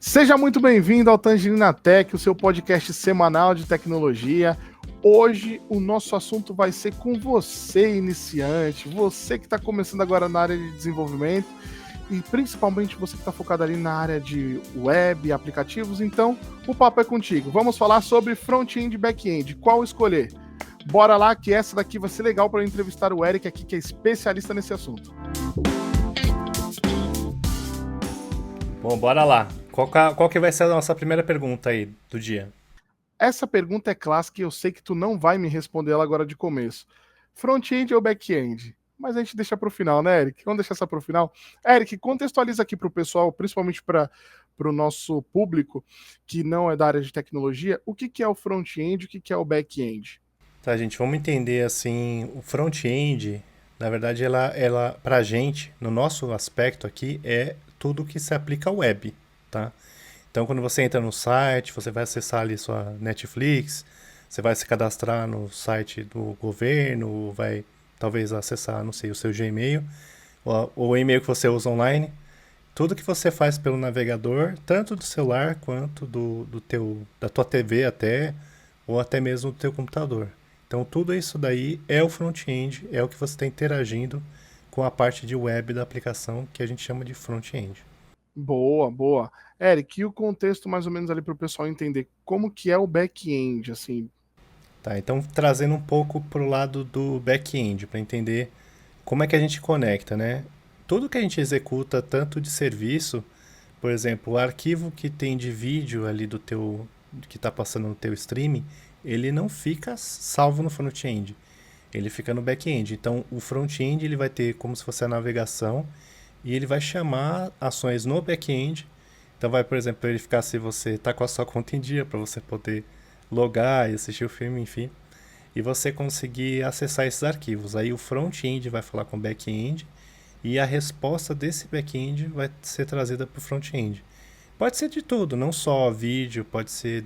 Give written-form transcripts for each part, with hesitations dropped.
Seja muito bem-vindo ao Tangerina Tech, o seu podcast semanal de tecnologia. Hoje o nosso assunto vai ser com você, iniciante, você que está começando agora na área de desenvolvimento e principalmente você que está focado ali na área de web, aplicativos. Então, o papo é contigo. Vamos falar sobre front-end e back-end. Qual escolher? Bora lá que essa daqui vai ser legal para eu entrevistar o Eric aqui, que é especialista nesse assunto. Bom, bora lá. Qual que vai ser a nossa primeira pergunta aí do dia? Essa pergunta é clássica e eu sei que tu não vai me responder ela agora de começo. Front-end ou back-end? Mas a gente deixa para o final, né, Eric? Vamos deixar essa para o final. Eric, contextualiza aqui para o pessoal, principalmente para o nosso público que não é da área de tecnologia, o que é o front-end e o que é o back-end. Tá, gente, vamos entender assim, o front-end, na verdade, ela pra gente, no nosso aspecto aqui, é tudo que se aplica ao web, tá? Então, quando você entra no site, você vai acessar ali sua Netflix, você vai se cadastrar no site do governo, vai talvez acessar, não sei, o seu Gmail, ou o e-mail que você usa online. Tudo que você faz pelo navegador, tanto do celular quanto da tua TV até, ou até mesmo do teu computador. Então tudo isso daí é o front-end, é o que você está interagindo com a parte de web da aplicação que a gente chama de front-end. Boa, boa. Eric, e o contexto mais ou menos ali para o pessoal entender como que é o back-end, assim. Tá, então trazendo um pouco para o lado do back-end, para entender como é que a gente conecta, né? Tudo que a gente executa, tanto de serviço, por exemplo, o arquivo que tem de vídeo ali do teu, que está passando no teu streaming, ele não fica salvo no front-end, ele fica no back-end. Então, o front-end ele vai ter como se fosse a navegação e ele vai chamar ações no back-end. Então, vai, por exemplo, verificar se você está com a sua conta em dia para você poder logar e assistir o filme, enfim, e você conseguir acessar esses arquivos. Aí o front-end vai falar com o back-end e a resposta desse back-end vai ser trazida para o front-end. Pode ser de tudo, não só vídeo, pode ser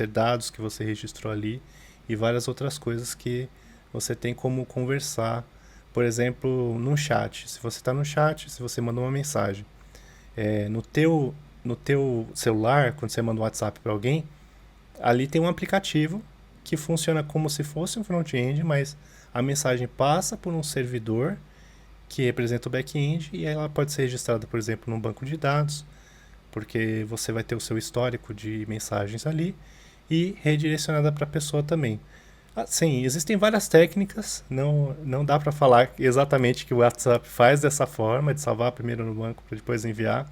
dados que você registrou ali e várias outras coisas que você tem como conversar. Por exemplo, no chat. Se você está no chat, se você manda uma mensagem no teu celular, quando você manda um WhatsApp para alguém, ali tem um aplicativo que funciona como se fosse um front-end, mas a mensagem passa por um servidor que representa o back-end e ela pode ser registrada, por exemplo, num banco de dados, porque você vai ter o seu histórico de mensagens ali e redirecionada para a pessoa também. Sim, existem várias técnicas, não dá para falar exatamente que o WhatsApp faz dessa forma, de salvar primeiro no banco para depois enviar,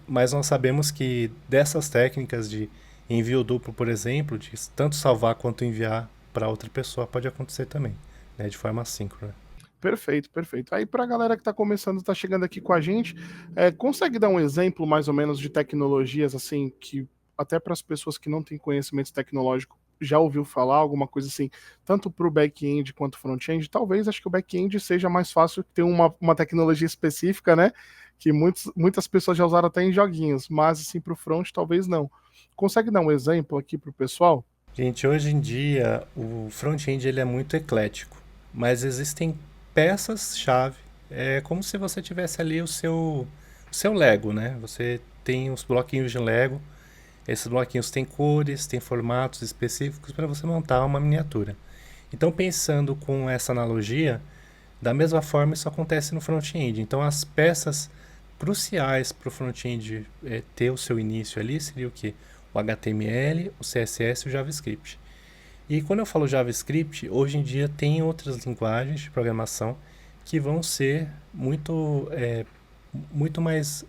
mas nós sabemos que dessas técnicas de envio duplo, por exemplo, de tanto salvar quanto enviar para outra pessoa, pode acontecer também, né, de forma assíncrona. Perfeito, perfeito. Aí para a galera que está começando, está chegando aqui com a gente, consegue dar um exemplo mais ou menos de tecnologias assim que até para as pessoas que não têm conhecimento tecnológico já ouviu falar alguma coisa assim, tanto para o back-end quanto front-end? Talvez acho que o back-end seja mais fácil ter uma tecnologia específica, né? Que muitas pessoas já usaram até em joguinhos, mas assim para o front talvez não. Consegue dar um exemplo aqui para o pessoal? Gente, hoje em dia o front-end ele é muito eclético, mas existem peças-chave. É como se você tivesse ali o seu Lego, né? Você tem os bloquinhos de Lego. Esses bloquinhos têm cores, têm formatos específicos para você montar uma miniatura. Então, pensando com essa analogia, da mesma forma isso acontece no front-end. Então, as peças cruciais para o front-end ter o seu início ali seria o que? O HTML, o CSS e o JavaScript. E quando eu falo JavaScript, hoje em dia tem outras linguagens de programação que vão ser muito mais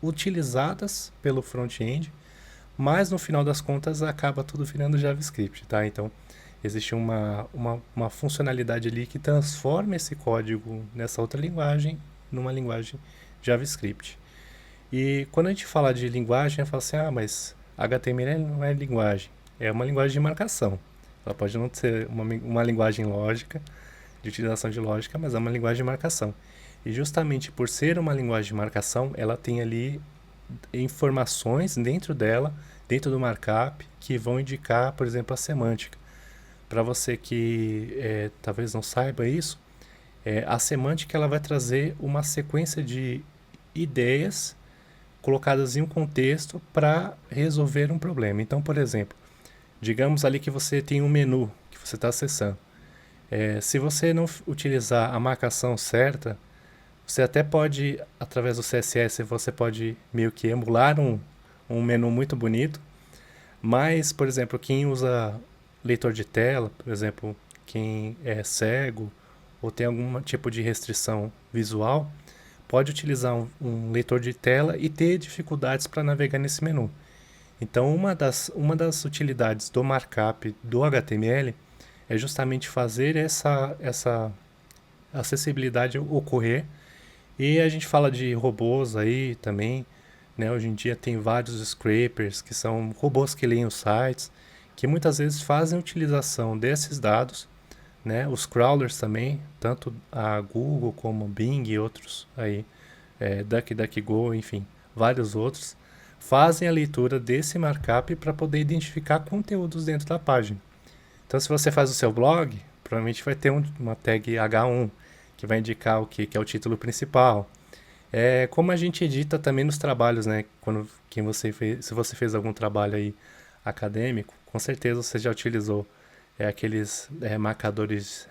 utilizadas pelo front-end, mas no final das contas acaba tudo virando JavaScript, tá? Então existe uma funcionalidade ali que transforma esse código nessa outra linguagem numa linguagem JavaScript. E quando a gente fala de linguagem, eu falo assim, mas HTML não é linguagem, é uma linguagem de marcação. Ela pode não ser uma linguagem lógica, de utilização de lógica, mas é uma linguagem de marcação. E justamente por ser uma linguagem de marcação, ela tem ali informações dentro dela, dentro do markup, que vão indicar, por exemplo, a semântica. Para você que talvez não saiba isso, a semântica ela vai trazer uma sequência de ideias colocadas em um contexto para resolver um problema. Então, por exemplo, digamos ali que você tem um menu que você está acessando. Se você não utilizar a marcação certa, você até pode, através do CSS, você pode meio que emular um menu muito bonito, mas, por exemplo, quem usa leitor de tela, por exemplo, quem é cego ou tem algum tipo de restrição visual, pode utilizar um leitor de tela e ter dificuldades para navegar nesse menu. Então, uma das utilidades do markup do HTML é justamente fazer essa acessibilidade ocorrer. E a gente fala de robôs aí também, né? Hoje em dia tem vários scrapers, que são robôs que leem os sites, que muitas vezes fazem utilização desses dados, né? Os crawlers também, tanto a Google como Bing e outros aí, DuckDuckGo, enfim, vários outros, fazem a leitura desse markup para poder identificar conteúdos dentro da página. Então, se você faz o seu blog, provavelmente vai ter uma tag H1, que vai indicar o que é o título principal. Como a gente edita também nos trabalhos, né? Se você fez algum trabalho aí acadêmico, com certeza você já utilizou aqueles marcadores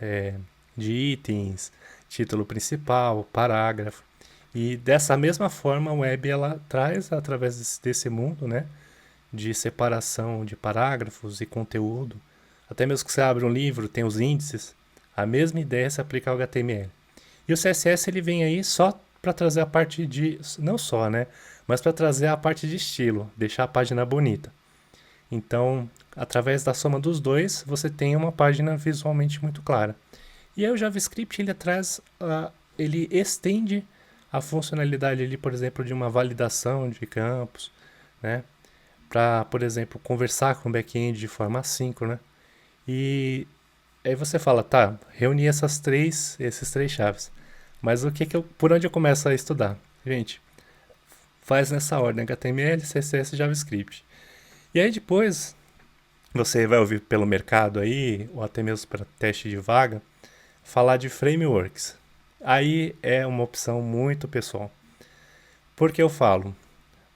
de itens, título principal, parágrafo. E dessa mesma forma a web ela traz através desse mundo, né, de separação de parágrafos e conteúdo. Até mesmo que você abre um livro, tem os índices, a mesma ideia se aplica ao HTML. E o CSS ele vem aí só para trazer a parte de, não só, né, mas para trazer a parte de estilo, deixar a página bonita. Então, através da soma dos dois, você tem uma página visualmente muito clara. E aí o JavaScript ele estende a funcionalidade ali, por exemplo, de uma validação de campos, né, para, por exemplo, conversar com o back-end de forma assíncrona. E aí você fala, tá, reuni esses três chaves. Mas por onde eu começo a estudar? Gente, faz nessa ordem, HTML, CSS e JavaScript. E aí depois, você vai ouvir pelo mercado aí, ou até mesmo para teste de vaga, falar de frameworks. Aí é uma opção muito pessoal. Por que eu falo?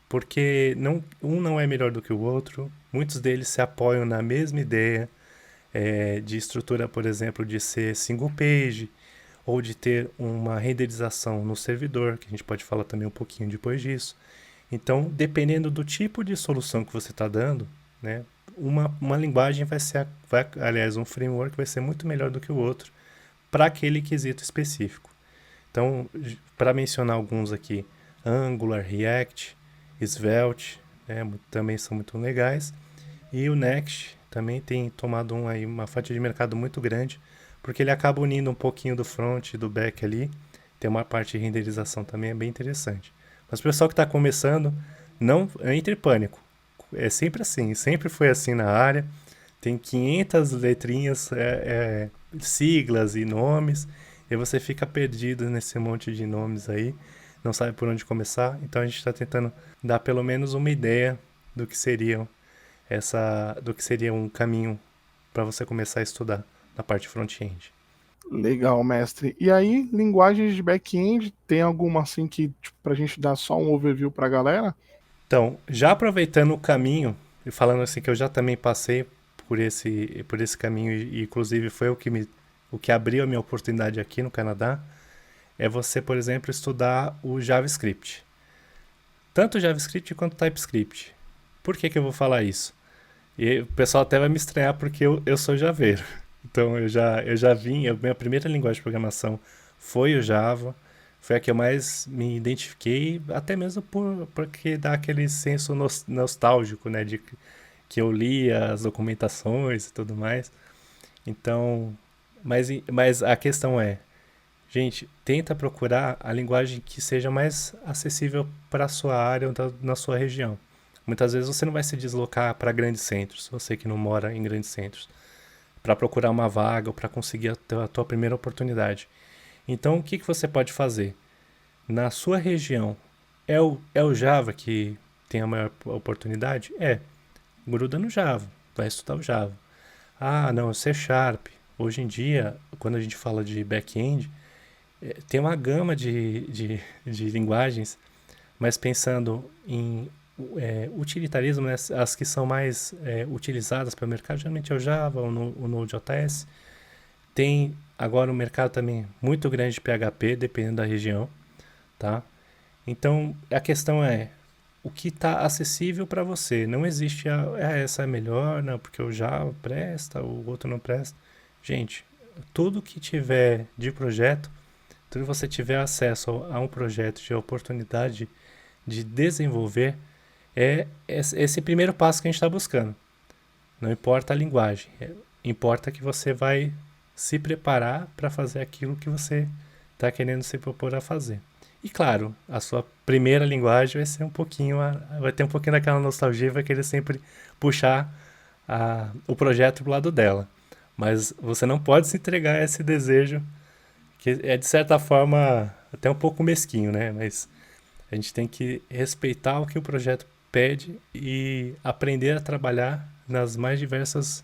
Porque um não é melhor do que o outro, muitos deles se apoiam na mesma ideia, de estrutura, por exemplo, de ser single page, ou de ter uma renderização no servidor, que a gente pode falar também um pouquinho depois disso. Então, dependendo do tipo de solução que você está dando, né, uma linguagem aliás, um framework vai ser muito melhor do que o outro para aquele quesito específico. Então, para mencionar alguns aqui, Angular, React, Svelte, também são muito legais. E o Next também tem tomado uma fatia de mercado muito grande, porque ele acaba unindo um pouquinho do front e do back ali. Tem uma parte de renderização também, é bem interessante. Mas o pessoal que está começando, não entre em pânico. É sempre assim, sempre foi assim na área. Tem 500 letrinhas, siglas e nomes, e você fica perdido nesse monte de nomes aí, não sabe por onde começar. Então a gente está tentando dar pelo menos uma ideia do que seria um caminho para você começar a estudar na parte front-end. Legal, mestre. E aí, linguagens de back-end, tem alguma assim que, tipo, pra gente dar só um overview pra galera? Então, já aproveitando o caminho, e falando assim que eu já também passei por esse caminho, e inclusive foi o que abriu a minha oportunidade aqui no Canadá, é você, por exemplo, estudar o JavaScript. Tanto JavaScript quanto TypeScript. Por que eu vou falar isso? E o pessoal até vai me estranhar porque eu sou javeiro. Então eu já vim, minha primeira linguagem de programação foi o Java, foi a que eu mais me identifiquei, até mesmo porque dá aquele senso nostálgico, né, de que eu lia as documentações e tudo mais. Então, mas a questão é, gente, tenta procurar a linguagem que seja mais acessível para a sua área ou na sua região. Muitas vezes você não vai se deslocar para grandes centros, você que não mora em grandes centros, para procurar uma vaga ou para conseguir a tua primeira oportunidade. Então, o que você pode fazer? Na sua região, é o Java que tem a maior oportunidade? Gruda no Java, vai estudar o Java. Ah, não, C Sharp. Hoje em dia, quando a gente fala de back-end, tem uma gama de linguagens. mas pensando em utilitarismo, né, as que são mais utilizadas para o mercado, geralmente é o Java, o Node.js. Tem agora um mercado também muito grande de PHP, dependendo da região, tá? Então, a questão é o que está acessível para você. Não existe essa é melhor, não, porque o Java presta, o outro não presta. Gente, tudo que tiver de projeto, tudo que você tiver acesso a um projeto de oportunidade de desenvolver, é esse primeiro passo que a gente está buscando. Não importa a linguagem, importa que você vai se preparar para fazer aquilo que você está querendo se propor a fazer. E claro, a sua primeira linguagem vai ser um pouquinho, vai ter um pouquinho daquela nostalgia, vai querer sempre puxar o projeto pro lado dela. Mas você não pode se entregar a esse desejo, que é de certa forma até um pouco mesquinho, né? Mas a gente tem que respeitar o que o projeto pede e aprender a trabalhar nas mais diversas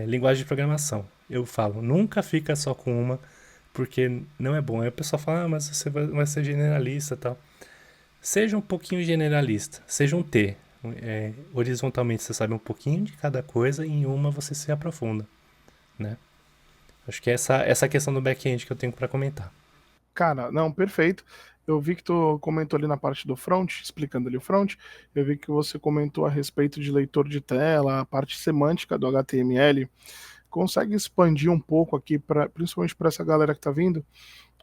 linguagens de programação. Eu falo, nunca fica só com uma, porque não é bom. Aí o pessoal fala, mas você vai ser generalista e tal. Seja um pouquinho generalista, seja um T. Horizontalmente você sabe um pouquinho de cada coisa e em uma você se aprofunda, né? Acho que é essa questão do back-end que eu tenho para comentar. Cara, não, perfeito. Eu vi que tu comentou ali na parte do front, explicando ali o front. Eu vi que você comentou a respeito de leitor de tela, a parte semântica do HTML. Consegue expandir um pouco aqui, principalmente para essa galera que está vindo,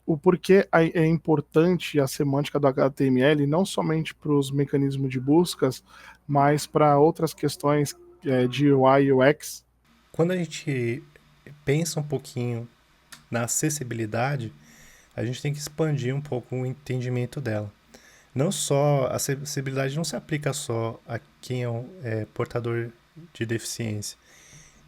o porquê é importante a semântica do HTML, não somente para os mecanismos de buscas, mas para outras questões de UI e UX? Quando a gente pensa um pouquinho na acessibilidade, a gente tem que expandir um pouco o entendimento dela. Não só a acessibilidade não se aplica só a quem é portador de deficiência,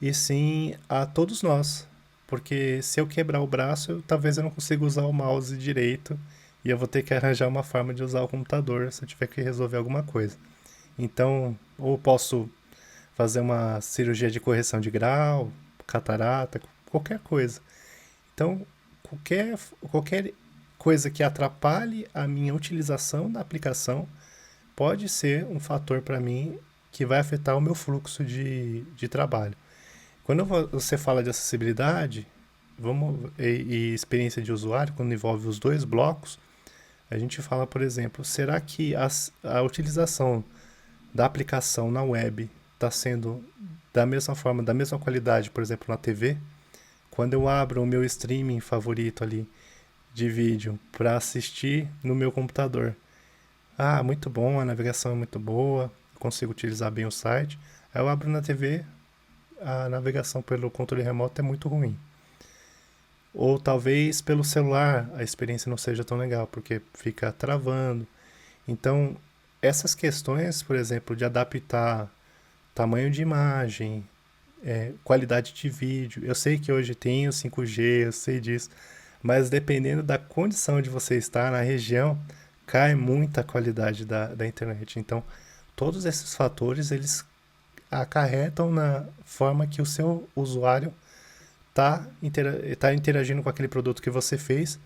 e sim a todos nós. Porque se eu quebrar o braço, talvez eu não consiga usar o mouse direito e eu vou ter que arranjar uma forma de usar o computador se eu tiver que resolver alguma coisa. Então, ou posso fazer uma cirurgia de correção de grau, catarata, qualquer coisa. Então, qualquer coisa que atrapalhe a minha utilização da aplicação pode ser um fator para mim que vai afetar o meu fluxo de trabalho. Quando você fala de acessibilidade e experiência de usuário, quando envolve os dois blocos, a gente fala, por exemplo, será que a utilização da aplicação na web está sendo da mesma forma, da mesma qualidade, por exemplo, na TV? Quando eu abro o meu streaming favorito ali de vídeo para assistir no meu computador, muito bom, a navegação é muito boa, consigo utilizar bem o site. Aí eu abro na TV, a navegação pelo controle remoto é muito ruim. Ou talvez pelo celular a experiência não seja tão legal, porque fica travando. Então, essas questões, por exemplo, de adaptar tamanho de imagem, qualidade de vídeo. Eu sei que hoje tem o 5G, eu sei disso, mas dependendo da condição de você estar na região, cai muita qualidade da internet. Então, todos esses fatores, eles acarretam na forma que o seu usuário está interagindo com aquele produto que você fez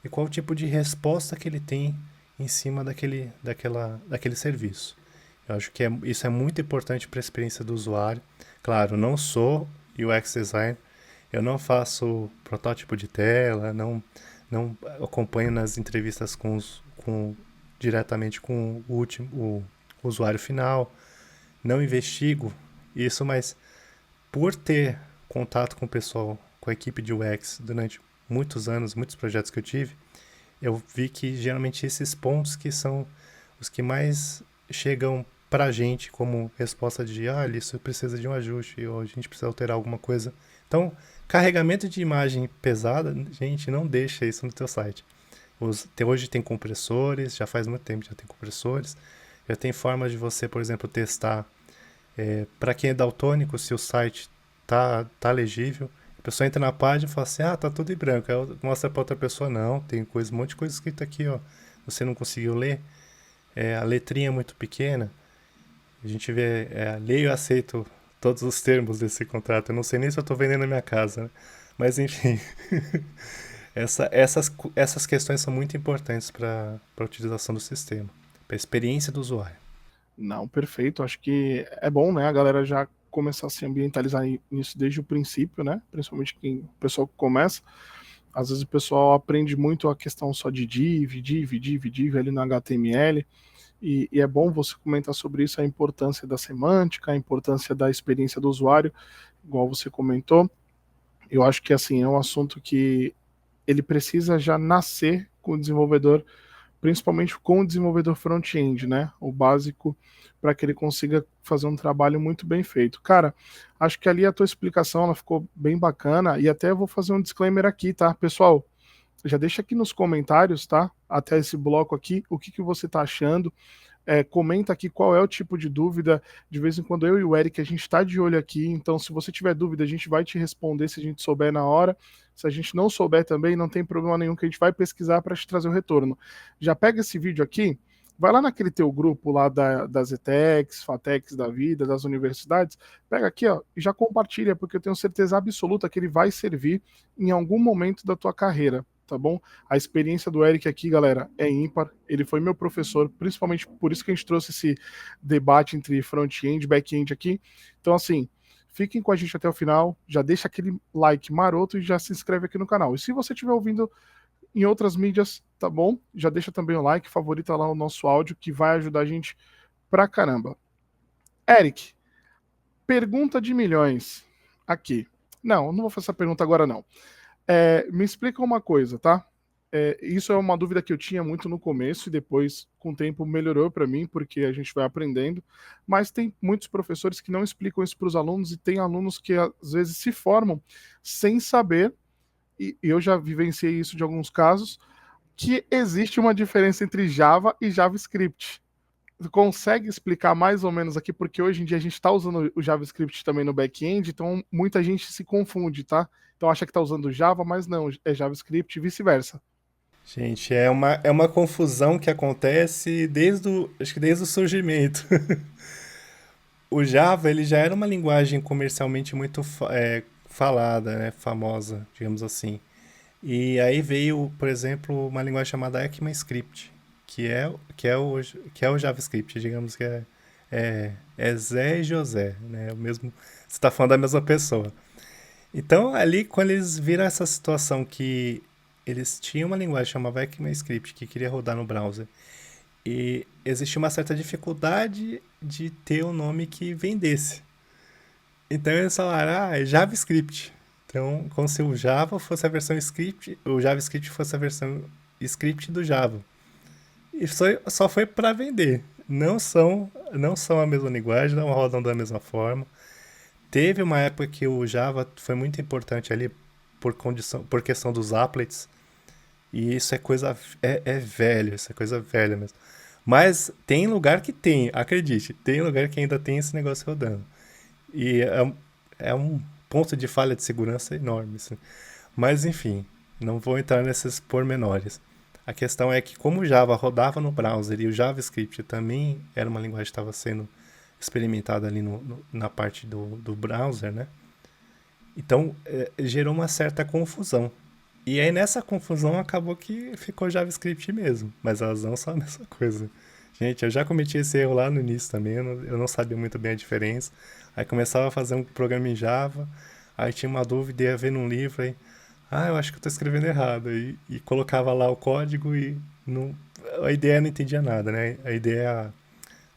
e qual o tipo de resposta que ele tem em cima daquele serviço. Eu acho que isso é muito importante para a experiência do usuário. Claro, não sou UX designer, eu não faço protótipo de tela, não acompanho nas entrevistas diretamente com o usuário final, não investigo isso, mas por ter contato com o pessoal, com a equipe de UX durante muitos anos, muitos projetos que eu tive, eu vi que geralmente esses pontos que são os que mais chegam para a gente como resposta de isso precisa de um ajuste ou a gente precisa alterar alguma coisa. Então, carregamento de imagem pesada, gente, não deixa isso no teu site. Hoje tem compressores, já faz muito tempo que já tem compressores, já tem formas de você, por exemplo, testar para quem é daltônico, se o site tá legível. A pessoa entra na página e fala assim, tá tudo em branco. Aí mostra para outra pessoa, não, tem um monte de coisa escrita aqui, ó. Você não conseguiu ler? A letrinha é muito pequena. A gente vê, leio e aceito todos os termos desse contrato. Eu não sei nem se eu estou vendendo a minha casa, né? Mas enfim, essas questões são muito importantes para a utilização do sistema. a experiência do usuário. Não, perfeito. Acho que é bom, né, a galera já começar a se ambientalizar nisso desde o princípio, né? Principalmente o pessoal que começa. Às vezes o pessoal aprende muito a questão só de div ali no HTML. E é bom você comentar sobre isso, a importância da semântica, a importância da experiência do usuário, igual você comentou. Eu acho que assim é um assunto que ele precisa já nascer com o desenvolvedor, principalmente com o desenvolvedor front-end, né? O básico para que ele consiga fazer um trabalho muito bem feito. Cara, acho que ali a tua explicação ela ficou bem bacana e até vou fazer um disclaimer aqui, tá? Pessoal, já deixa aqui nos comentários, tá? Até esse bloco aqui, o que você tá achando. Comenta aqui qual é o tipo de dúvida. De vez em quando eu e o Eric a gente está de olho aqui, então se você tiver dúvida, a gente vai te responder se a gente souber na hora. Se a gente não souber também, não tem problema nenhum que a gente vai pesquisar para te trazer o retorno. Já pega esse vídeo aqui, vai lá naquele teu grupo lá das ETECs, FATECs da vida, das universidades, pega aqui ó, e já compartilha, porque eu tenho certeza absoluta que ele vai servir em algum momento da tua carreira, tá bom? A experiência do Eric aqui, galera, é ímpar. Ele foi meu professor, principalmente por isso que a gente trouxe esse debate entre front-end e back-end aqui. Então, assim, fiquem com a gente até o final, já deixa aquele like maroto e já se inscreve aqui no canal. E se você estiver ouvindo em outras mídias, tá bom? Já deixa também o like, favorita lá o nosso áudio, que vai ajudar a gente pra caramba. Eric, pergunta de milhões aqui. Não vou fazer essa pergunta agora, não. Me explica uma coisa, tá? Isso é uma dúvida que eu tinha muito no começo e depois, com o tempo, melhorou para mim, porque a gente vai aprendendo. Mas tem muitos professores que não explicam isso para os alunos e tem alunos que às vezes se formam sem saber, e eu já vivenciei isso de alguns casos, que existe uma diferença entre Java e JavaScript. Tu consegue explicar mais ou menos aqui, porque hoje em dia a gente está usando o JavaScript também no back-end, então muita gente se confunde, tá? Então acha que está usando Java, mas não, é JavaScript e vice-versa. Gente, é uma confusão que acontece acho que desde o surgimento. O Java, ele já era uma linguagem comercialmente muito falada, né, famosa, digamos assim. E aí veio, por exemplo, uma linguagem chamada ECMAScript, que é o JavaScript, digamos que é Zé e José, né? O mesmo, você está falando da mesma pessoa. Então, ali, quando eles viram essa situação que eles tinham uma linguagem chamada ECMAScript que queria rodar no browser, e existia uma certa dificuldade de ter um nome que vendesse. Então eles falaram, é JavaScript. Então, como se o Java fosse a versão script, o JavaScript fosse a versão script do Java. E só foi para vender. Não são a mesma linguagem, não rodam da mesma forma. Teve uma época que o Java foi muito importante ali por questão dos applets. E isso é velho, isso é coisa velha mesmo. Mas tem lugar que tem, acredite, tem lugar que ainda tem esse negócio rodando. E é um ponto de falha de segurança enorme, assim. Mas enfim, não vou entrar nesses pormenores. A questão é que como o Java rodava no browser e o JavaScript também era uma linguagem que estava sendo experimentada ali na parte do browser, né? Então gerou uma certa confusão. E aí nessa confusão acabou que ficou JavaScript mesmo, mas elas não são a mesma coisa. Gente, eu já cometi esse erro lá no início também, eu não sabia muito bem a diferença. Aí começava a fazer um programa em Java, aí tinha uma dúvida, ia ver num livro, aí, eu acho que eu estou escrevendo errado. E colocava lá o código e a ideia não entendia nada, né? A ideia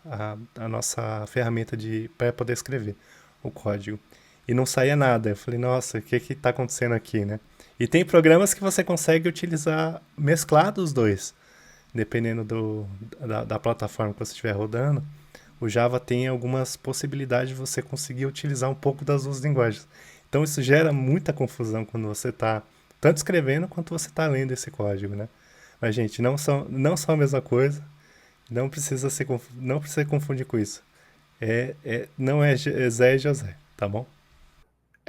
é a nossa ferramenta para poder escrever o código. E não saía nada. Eu falei, nossa, o que está acontecendo aqui, né? E tem programas que você consegue utilizar mesclado os dois, dependendo da plataforma que você estiver rodando. O Java tem algumas possibilidades de você conseguir utilizar um pouco das duas linguagens. Então isso gera muita confusão quando você está tanto escrevendo quanto você está lendo esse código, né? Mas, gente, não são a mesma coisa. Não precisa confundir com isso. Não é Zé e José, tá bom?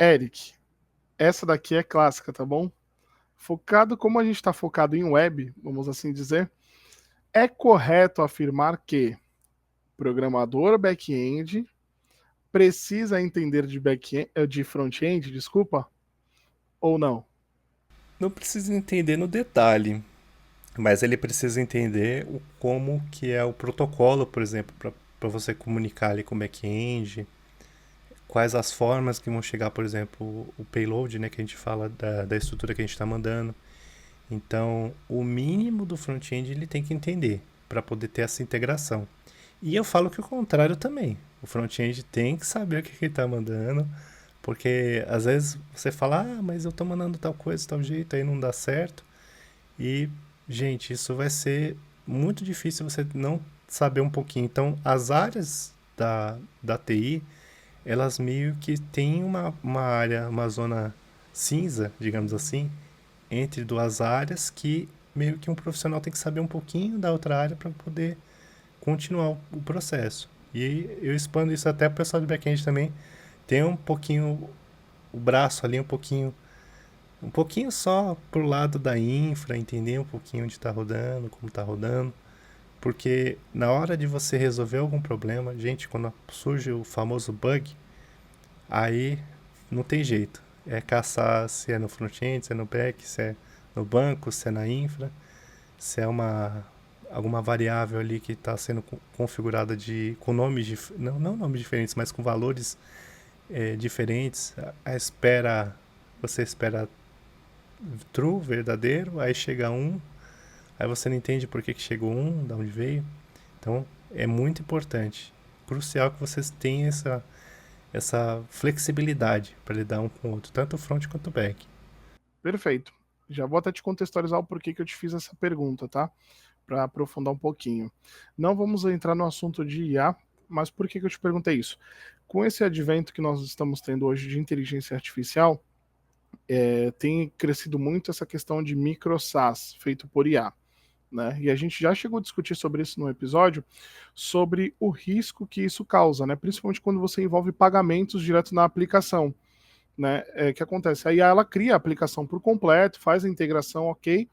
Eric, essa daqui é clássica, tá bom? Focado, como a gente está focado em web, vamos assim dizer, é correto afirmar que programador back-end precisa entender de front-end, desculpa, ou não? Não precisa entender no detalhe. Mas ele precisa entender como que é o protocolo, por exemplo, para você comunicar ali com o back-end, quais as formas que vão chegar, por exemplo, o payload, né, que a gente fala da estrutura que a gente está mandando. Então, o mínimo do front-end ele tem que entender para poder ter essa integração. E eu falo que o contrário também. O front-end tem que saber o que ele está mandando, porque às vezes você fala, mas eu estou mandando tal coisa, tal jeito, aí não dá certo. E, gente, isso vai ser muito difícil você não saber um pouquinho. Então, as áreas da TI, elas meio que têm uma área, uma zona cinza, digamos assim, entre duas áreas que meio que um profissional tem que saber um pouquinho da outra área para poder continuar o processo. E eu expando isso até para o pessoal de back-end também, ter um pouquinho o braço ali, um pouquinho só pro lado da infra, entender um pouquinho onde está rodando, como está rodando, porque na hora de você resolver algum problema, gente, quando surge o famoso bug, aí não tem jeito. É caçar se é no front-end, se é no back, se é no banco, se é na infra, se é alguma variável ali que está sendo configurada com nomes, não nomes diferentes, mas com valores diferentes. Você espera true, verdadeiro, aí chega um, aí você não entende por que chegou um, de onde veio. Então, é muito importante, crucial que vocês tenham essa flexibilidade para lidar um com o outro, tanto o front quanto o back. Perfeito. Já vou até te contextualizar o porquê que eu te fiz essa pergunta, tá? Para aprofundar um pouquinho. Não vamos entrar no assunto de IA, mas por que eu te perguntei isso? Com esse advento que nós estamos tendo hoje de inteligência artificial, tem crescido muito essa questão de micro SaaS feito por IA. Né? E a gente já chegou a discutir sobre isso no episódio, sobre o risco que isso causa, né? Principalmente quando você envolve pagamentos direto na aplicação. Né? Que acontece? A IA ela cria a aplicação por completo, faz a integração, ok.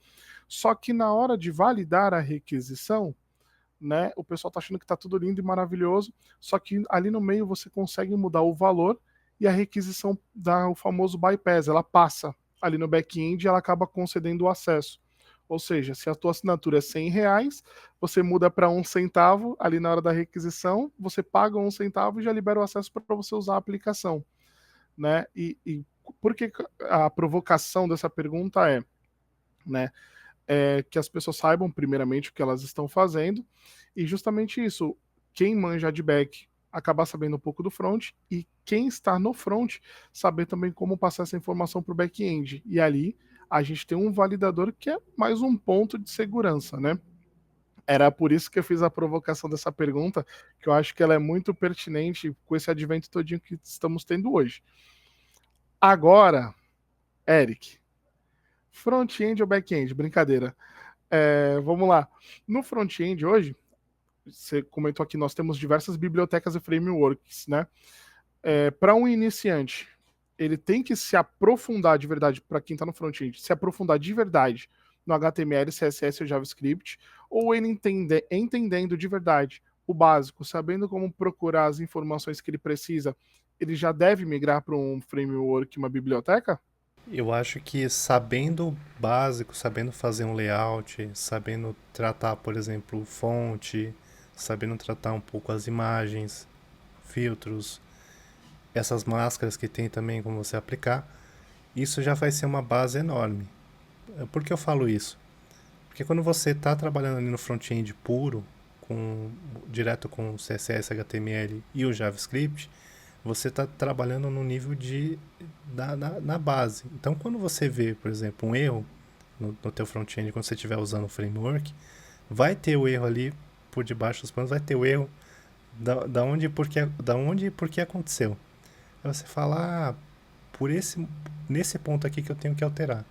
Só que na hora de validar a requisição, né, o pessoal está achando que está tudo lindo e maravilhoso, só que ali no meio você consegue mudar o valor e a requisição dá o famoso bypass, ela passa ali no back-end e ela acaba concedendo o acesso. Ou seja, se a tua assinatura é R$ 100, você muda para 1 centavo ali na hora da requisição, você paga 1 centavo e já libera o acesso para você usar a aplicação. Né? E por que a provocação dessa pergunta né, que as pessoas saibam primeiramente o que elas estão fazendo e justamente isso, quem manja de back acabar sabendo um pouco do front e quem está no front saber também como passar essa informação para o back-end. E ali a gente tem um validador que é mais um ponto de segurança, né? Era por isso que eu fiz a provocação dessa pergunta, que eu acho que ela é muito pertinente com esse advento todinho que estamos tendo hoje. Agora, Eric, front-end ou back-end? Brincadeira. Vamos lá. No front-end hoje, você comentou aqui, nós temos diversas bibliotecas e frameworks, né? Para um iniciante, ele tem que se aprofundar de verdade, para quem está no front-end, se aprofundar de verdade no HTML, CSS ou JavaScript, ou ele entendendo de verdade o básico, sabendo como procurar as informações que ele precisa, ele já deve migrar para um framework, uma biblioteca? Eu acho que sabendo o básico, sabendo fazer um layout, sabendo tratar, por exemplo, fonte, sabendo tratar um pouco as imagens, filtros, essas máscaras que tem também como você aplicar, isso já vai ser uma base enorme. Por que eu falo isso? Porque quando você está trabalhando ali no front-end puro, direto com o CSS, HTML e o JavaScript, você está trabalhando no nível na base. Então, quando você vê, por exemplo, um erro no teu front-end, quando você estiver usando o framework, vai ter o erro ali por debaixo dos panos, vai ter o erro da onde e por que aconteceu. Aí você fala, nesse ponto aqui que eu tenho que alterar.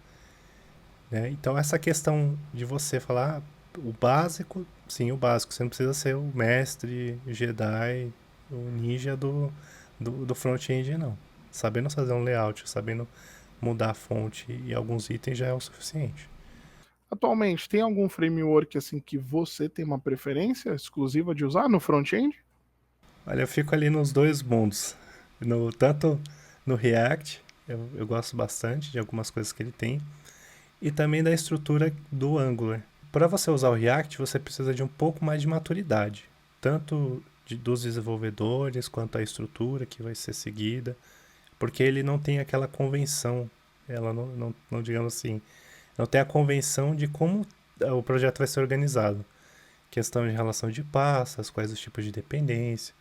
Né? Então, essa questão de você falar o básico, sim, o básico. Você não precisa ser o mestre, Jedi, o ninja do front-end, não. Sabendo fazer um layout, sabendo mudar a fonte e alguns itens já é o suficiente. Atualmente, tem algum framework assim que você tem uma preferência exclusiva de usar no front-end? Olha, eu fico ali nos dois mundos. Tanto no React, eu gosto bastante de algumas coisas que ele tem, e também da estrutura do Angular. para você usar o React, você precisa de um pouco mais de maturidade, tanto dos desenvolvedores quanto a estrutura que vai ser seguida, porque ele não tem aquela convenção, ela não digamos assim, não tem a convenção de como o projeto vai ser organizado. Questão de relação de pastas, quais os tipos de dependência,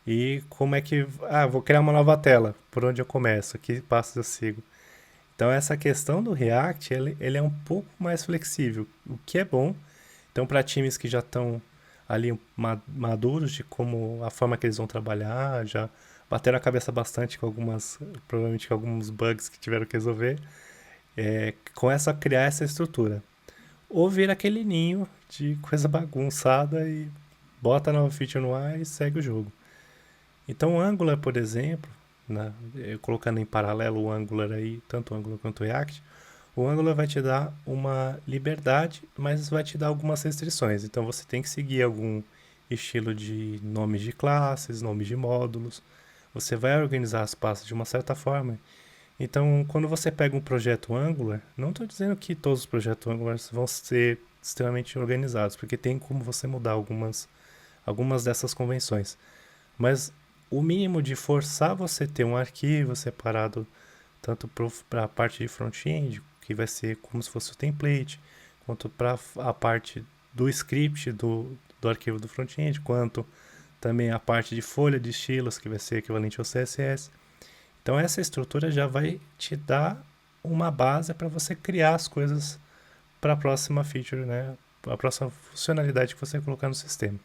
e como é que. Ah, vou criar uma nova tela, por onde eu começo, que passos eu sigo. Então, essa questão do React, ele é um pouco mais flexível, o que é bom. Então, para times que já estão ali maduros de como a forma que eles vão trabalhar, já bateram a cabeça bastante com algumas, provavelmente com alguns bugs que tiveram que resolver, começa a criar essa estrutura. Ou vira aquele ninho de coisa bagunçada e bota a nova feature no ar e segue o jogo. Então, o Angular, por exemplo, colocando em paralelo o Angular aí, tanto o Angular quanto o React, o Angular vai te dar uma liberdade, mas vai te dar algumas restrições. Então, você tem que seguir algum estilo de nomes de classes, nomes de módulos. Você vai organizar as pastas de uma certa forma. Então, quando você pega um projeto Angular, não estou dizendo que todos os projetos Angular vão ser extremamente organizados, porque tem como você mudar algumas dessas convenções. Mas o mínimo de forçar você ter um arquivo separado tanto para a parte de front-end, que vai ser como se fosse o template, quanto para a parte do script do arquivo do front-end, quanto também a parte de folha de estilos, que vai ser equivalente ao CSS. Então essa estrutura já vai te dar uma base para você criar as coisas para a próxima feature, né? A próxima funcionalidade que você colocar no sistema.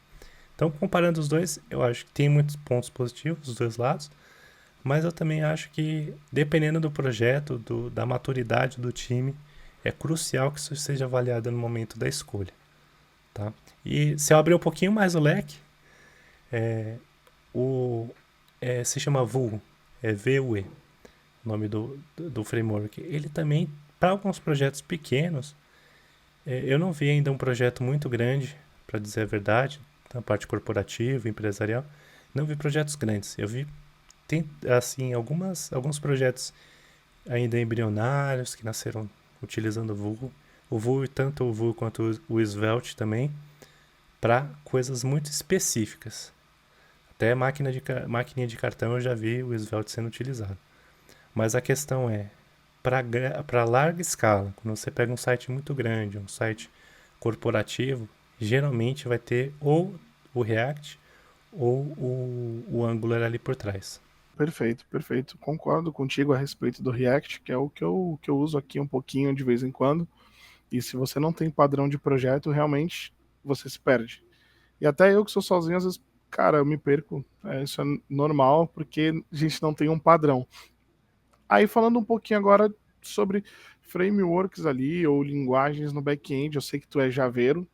Então, comparando os dois, eu acho que tem muitos pontos positivos dos dois lados, mas eu também acho que, dependendo do projeto, da maturidade do time, é crucial que isso seja avaliado no momento da escolha. Tá? E se eu abrir um pouquinho mais o leque, se chama Vue, VUE, o nome do framework. Ele também, para alguns projetos pequenos, eu não vi ainda um projeto muito grande, para dizer a verdade, na parte corporativa, empresarial, não vi projetos grandes. Eu vi, tem, assim, alguns projetos ainda embrionários que nasceram utilizando o Vue. O Vue, tanto o Vue quanto o Svelte também, para coisas muito específicas. Até máquina de cartão eu já vi o Svelte sendo utilizado. Mas a questão é, para larga escala, quando você pega um site muito grande, um site corporativo, geralmente vai ter ou o React ou o Angular ali por trás. Perfeito, perfeito. Concordo contigo a respeito do React, que é o que eu uso aqui um pouquinho de vez em quando. E se você não tem padrão de projeto, realmente você se perde. E até eu que sou sozinho, às vezes, cara, eu me perco. Isso é normal, porque a gente não tem um padrão. Aí falando um pouquinho agora sobre frameworks ali, ou linguagens no back-end, eu sei que tu é javeiro,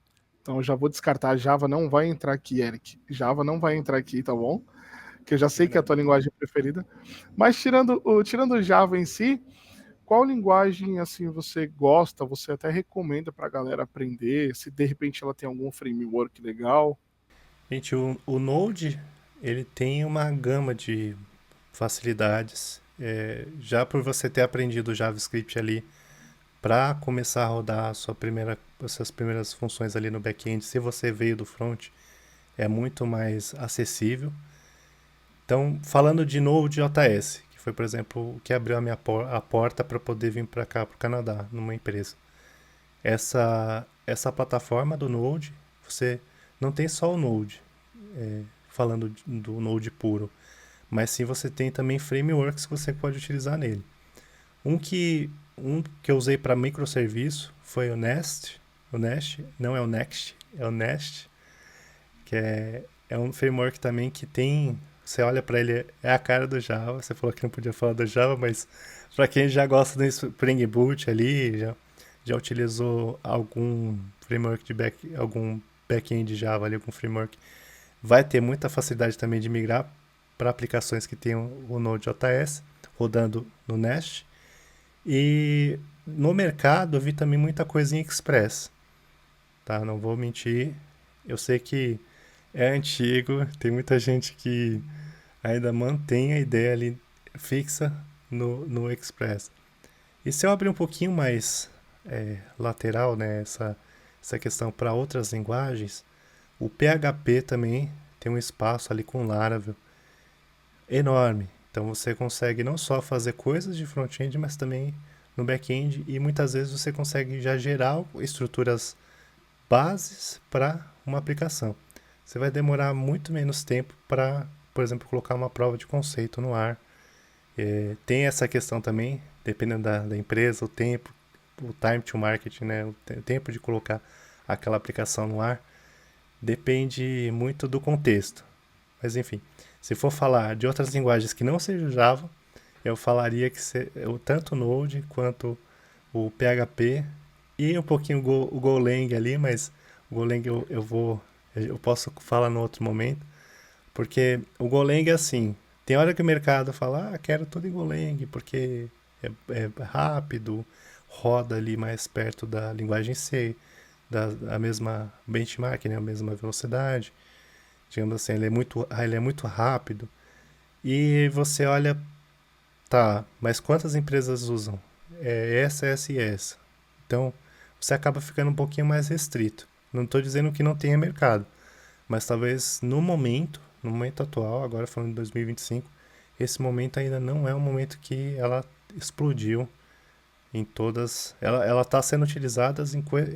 então eu já vou descartar. Java não vai entrar aqui, Eric. Java não vai entrar aqui, tá bom? Que eu já sei que é a tua linguagem preferida. Mas tirando o Java em si, qual linguagem assim você gosta, você até recomenda para a galera aprender, se de repente ela tem algum framework legal? Gente, o Node, ele tem uma gama de facilidades. Já por você ter aprendido o JavaScript ali para começar a rodar essas primeiras funções ali no back-end, se você veio do front, é muito mais acessível. Então, falando de Node.js, que foi, por exemplo, o que abriu a porta para poder vir para cá, para o Canadá, numa empresa. Essa plataforma do Node, você não tem só o Node, falando do Node puro, mas sim você tem também frameworks que você pode utilizar nele. Um que eu usei para microserviço foi o Nest, não é o Next, é o Nest, que é um framework também que tem. Você olha para ele, é a cara do Java. Você falou que não podia falar do Java, mas para quem já gosta do Spring Boot ali, já utilizou algum framework algum back-end Java ali, algum framework, vai ter muita facilidade também de migrar para aplicações que tenham o Node.js rodando no Nest. E no mercado eu vi também muita coisa em Express, tá? Não vou mentir. Eu sei que é antigo, tem muita gente que ainda mantém a ideia ali fixa no Express. E se eu abrir um pouquinho mais lateral, né, essa questão para outras linguagens, o PHP também tem um espaço ali com Laravel enorme. Então você consegue não só fazer coisas de front-end, mas também no back-end, e muitas vezes você consegue já gerar estruturas bases para uma aplicação. Você vai demorar muito menos tempo para, por exemplo, colocar uma prova de conceito no ar. Tem essa questão também, dependendo da empresa, o time to market, né, o tempo de colocar aquela aplicação no ar, depende muito do contexto. Mas enfim, se for falar de outras linguagens que não seja o Java, eu falaria que tanto o Node quanto o PHP e um pouquinho o Golang ali, mas o Golang eu posso falar no outro momento, porque o Golang é assim, tem hora que o mercado fala, quero tudo em Golang, porque é rápido, roda ali mais perto da linguagem C, a mesma benchmark, né, a mesma velocidade, digamos assim, ele é muito rápido, e você olha, tá, mas quantas empresas usam? Essa, essa e essa. Então, você acaba ficando um pouquinho mais restrito. Não estou dizendo que não tenha mercado, mas talvez no momento atual, agora falando de 2025, esse momento ainda não é um momento que ela explodiu em todas. Ela está sendo utilizada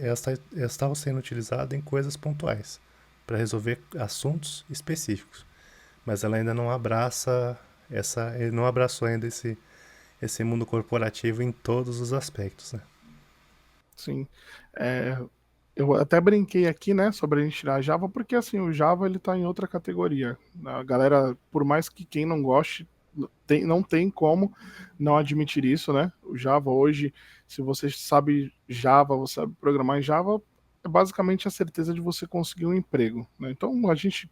ela estava sendo utilizada em coisas pontuais para resolver assuntos específicos, mas ela ainda não abraça ele não abraçou ainda esse mundo corporativo em todos os aspectos, né? Sim. É, eu até brinquei aqui, né, sobre a gente tirar Java, porque assim, o Java ele tá em outra categoria. A galera, por mais que quem não goste, não tem como não admitir isso, né? O Java hoje, se você sabe Java, você sabe programar em Java, é basicamente a certeza de você conseguir um emprego, né? Então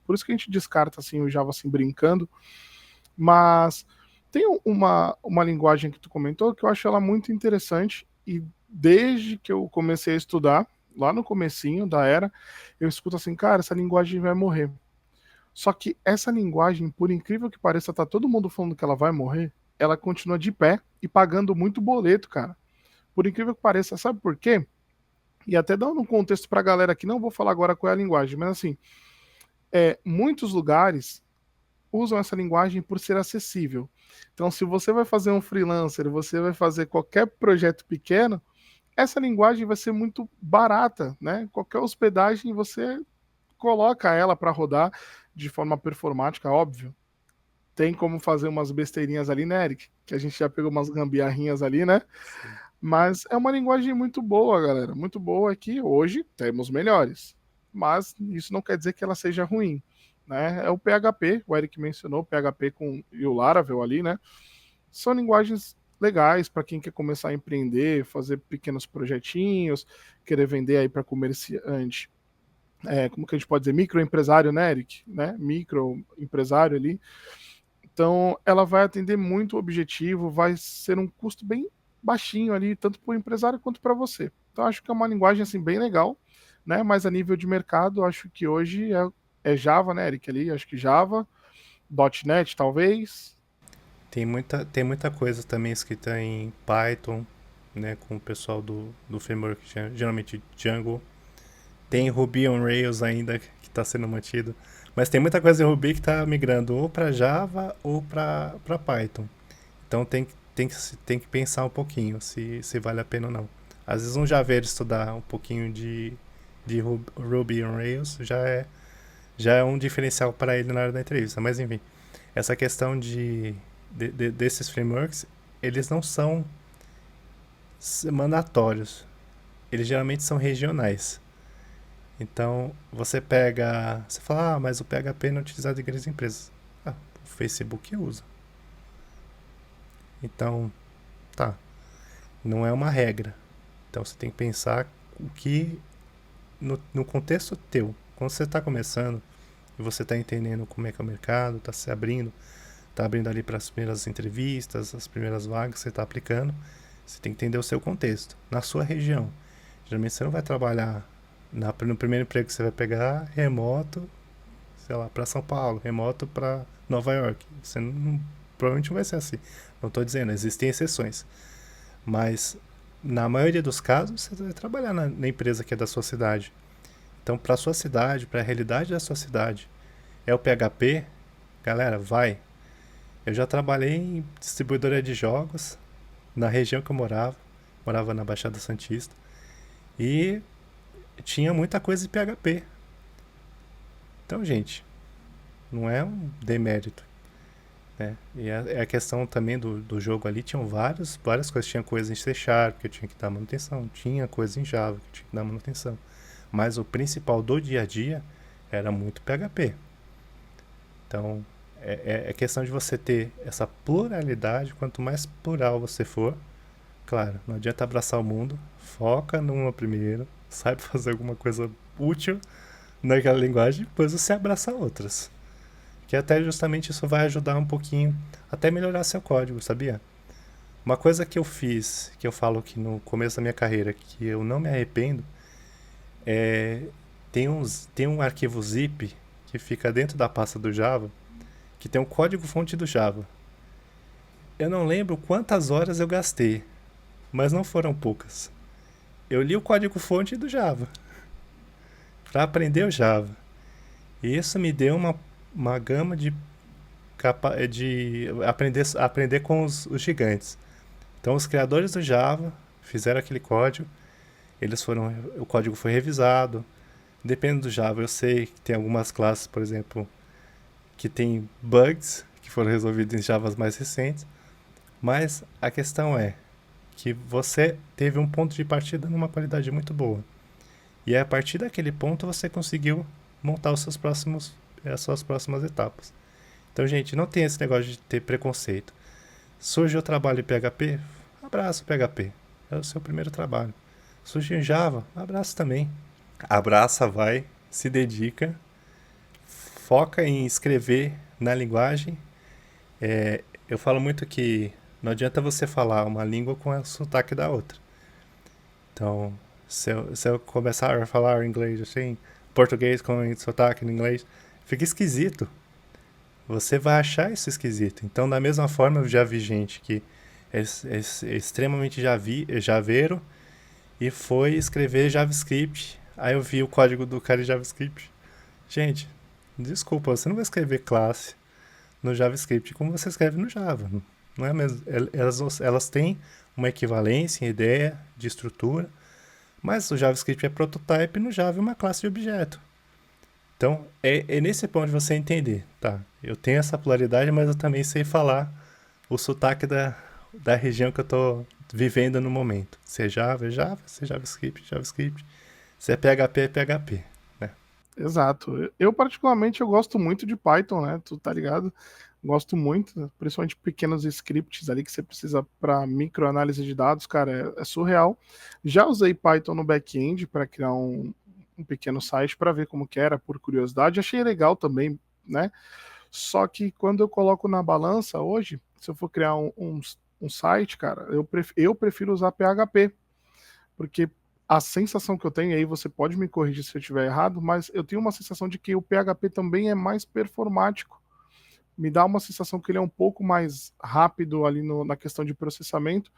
por isso que a gente descarta assim o Java assim brincando, mas tem uma linguagem que tu comentou que eu acho ela muito interessante e desde que eu comecei a estudar, lá no comecinho da era, eu escuto assim, cara, essa linguagem vai morrer. Só que essa linguagem, por incrível que pareça, tá todo mundo falando que ela vai morrer, ela continua de pé e pagando muito boleto, cara. Por incrível que pareça, sabe por quê? E até dando um contexto pra galera que não vou falar agora qual é a linguagem, mas assim, muitos lugares usam essa linguagem por ser acessível. Então, se você vai fazer um freelancer, você vai fazer qualquer projeto pequeno, essa linguagem vai ser muito barata, né? Qualquer hospedagem você coloca ela para rodar de forma performática, óbvio. Tem como fazer umas besteirinhas ali, né, Eric? Que a gente já pegou umas gambiarrinhas ali, né? Sim. Mas é uma linguagem muito boa, galera. Muito boa que hoje temos melhores. Mas isso não quer dizer que ela seja ruim. Né? É o PHP, o Eric mencionou, o PHP e o Laravel ali, né? São linguagens legais para quem quer começar a empreender, fazer pequenos projetinhos, querer vender aí para comerciante. Como que a gente pode dizer? Microempresário, né, Eric? Né? Microempresário ali. Então, ela vai atender muito o objetivo, vai ser um custo bem baixinho ali, tanto para o empresário quanto para você. Então, acho que é uma linguagem assim bem legal, né? Mas a nível de mercado, acho que hoje é Java, né, Eric? Ali, acho que Java, .NET talvez. Tem muita coisa também escrita em Python, né, com o pessoal do framework, geralmente Django. Tem Ruby on Rails ainda que está sendo mantido. Mas tem muita coisa em Ruby que está migrando ou para Java ou para Python. Então tem que pensar um pouquinho se vale a pena ou não. Às vezes um javeiro estudar um pouquinho de Ruby on Rails já é um diferencial para ele na hora da entrevista. Mas enfim, essa questão desses frameworks, eles não são mandatórios. Eles geralmente são regionais. Então, você fala, mas o PHP não é utilizado em grandes empresas. O Facebook usa. Então, tá, não é uma regra. Então, você tem que pensar o que, no contexto teu, quando você está começando e você está entendendo como é que é o mercado, está abrindo ali para as primeiras entrevistas, as primeiras vagas que você está aplicando, você tem que entender o seu contexto, na sua região. Geralmente você não vai trabalhar no primeiro emprego que você vai pegar remoto, sei lá, para São Paulo, remoto para Nova York. Você provavelmente não vai ser assim. Não estou dizendo, existem exceções. Mas na maioria dos casos, você vai trabalhar na empresa que é da sua cidade. Então, para a sua cidade, para a realidade da sua cidade, é o PHP, galera, vai. Eu já trabalhei em distribuidora de jogos na região que eu morava na Baixada Santista, e tinha muita coisa de PHP. Então, gente, não é um demérito, né? E a questão também do jogo ali, tinham várias coisas. Tinha coisa em C Sharp que eu tinha que dar manutenção, tinha coisa em Java que eu tinha que dar manutenção. Mas o principal do dia a dia era muito PHP. Então, é questão de você ter essa pluralidade. Quanto mais plural você for, claro, não adianta abraçar o mundo, foca numa primeiro, saiba fazer alguma coisa útil naquela linguagem, depois você abraça outras. Que até justamente isso vai ajudar um pouquinho, até melhorar seu código, sabia? Uma coisa que eu fiz, que eu falo que no começo da minha carreira, que eu não me arrependo, é tem um arquivo zip que fica dentro da pasta do Java, que tem o código-fonte do Java. Eu não lembro quantas horas eu gastei, mas não foram poucas. Eu li o código-fonte do Java para aprender o Java. E isso me deu uma gama de aprender com os gigantes. Então, os criadores do Java fizeram aquele código, o código foi revisado. Dependendo do Java, eu sei que tem algumas classes, por exemplo, que tem bugs que foram resolvidos em Javas mais recentes, mas a questão é que você teve um ponto de partida numa qualidade muito boa. E a partir daquele ponto você conseguiu montar as suas próximas etapas. Então, gente, não tem esse negócio de ter preconceito. Surge o trabalho em PHP, abraça o PHP. É o seu primeiro trabalho. Surge em Java, abraça também. Abraça, vai, se dedica, foca em escrever na linguagem. Eu falo muito que não adianta você falar uma língua com o sotaque da outra. Então, se eu começar a falar inglês assim, português com sotaque em inglês, fica esquisito. Você vai achar isso esquisito. Então, da mesma forma, eu já vi gente que é extremamente javeiro e foi escrever JavaScript. Aí eu vi o código do cara em JavaScript. Gente, desculpa, você não vai escrever classe no JavaScript como você escreve no Java. Não é mesmo? Elas têm uma equivalência em ideia de estrutura, mas o JavaScript é prototype, no Java é uma classe de objeto. Então, é nesse ponto de você entender, tá? Eu tenho essa pluralidade, mas eu também sei falar o sotaque da região que eu estou vivendo no momento. Se é Java, é Java. Se é JavaScript, JavaScript. Se é PHP, é PHP, né? Exato. Eu particularmente, eu gosto muito de Python, né? Tu tá ligado? Gosto muito, principalmente pequenos scripts ali que você precisa para microanálise de dados, cara, é surreal. Já usei Python no back-end para criar um pequeno site para ver como que era, por curiosidade. Achei legal também, né? Só que quando eu coloco na balança hoje, se eu for criar um site, cara, eu prefiro usar PHP, porque a sensação que eu tenho, aí você pode me corrigir se eu estiver errado, mas eu tenho uma sensação de que o PHP também é mais performático. Me dá uma sensação que ele é um pouco mais rápido ali na questão de processamento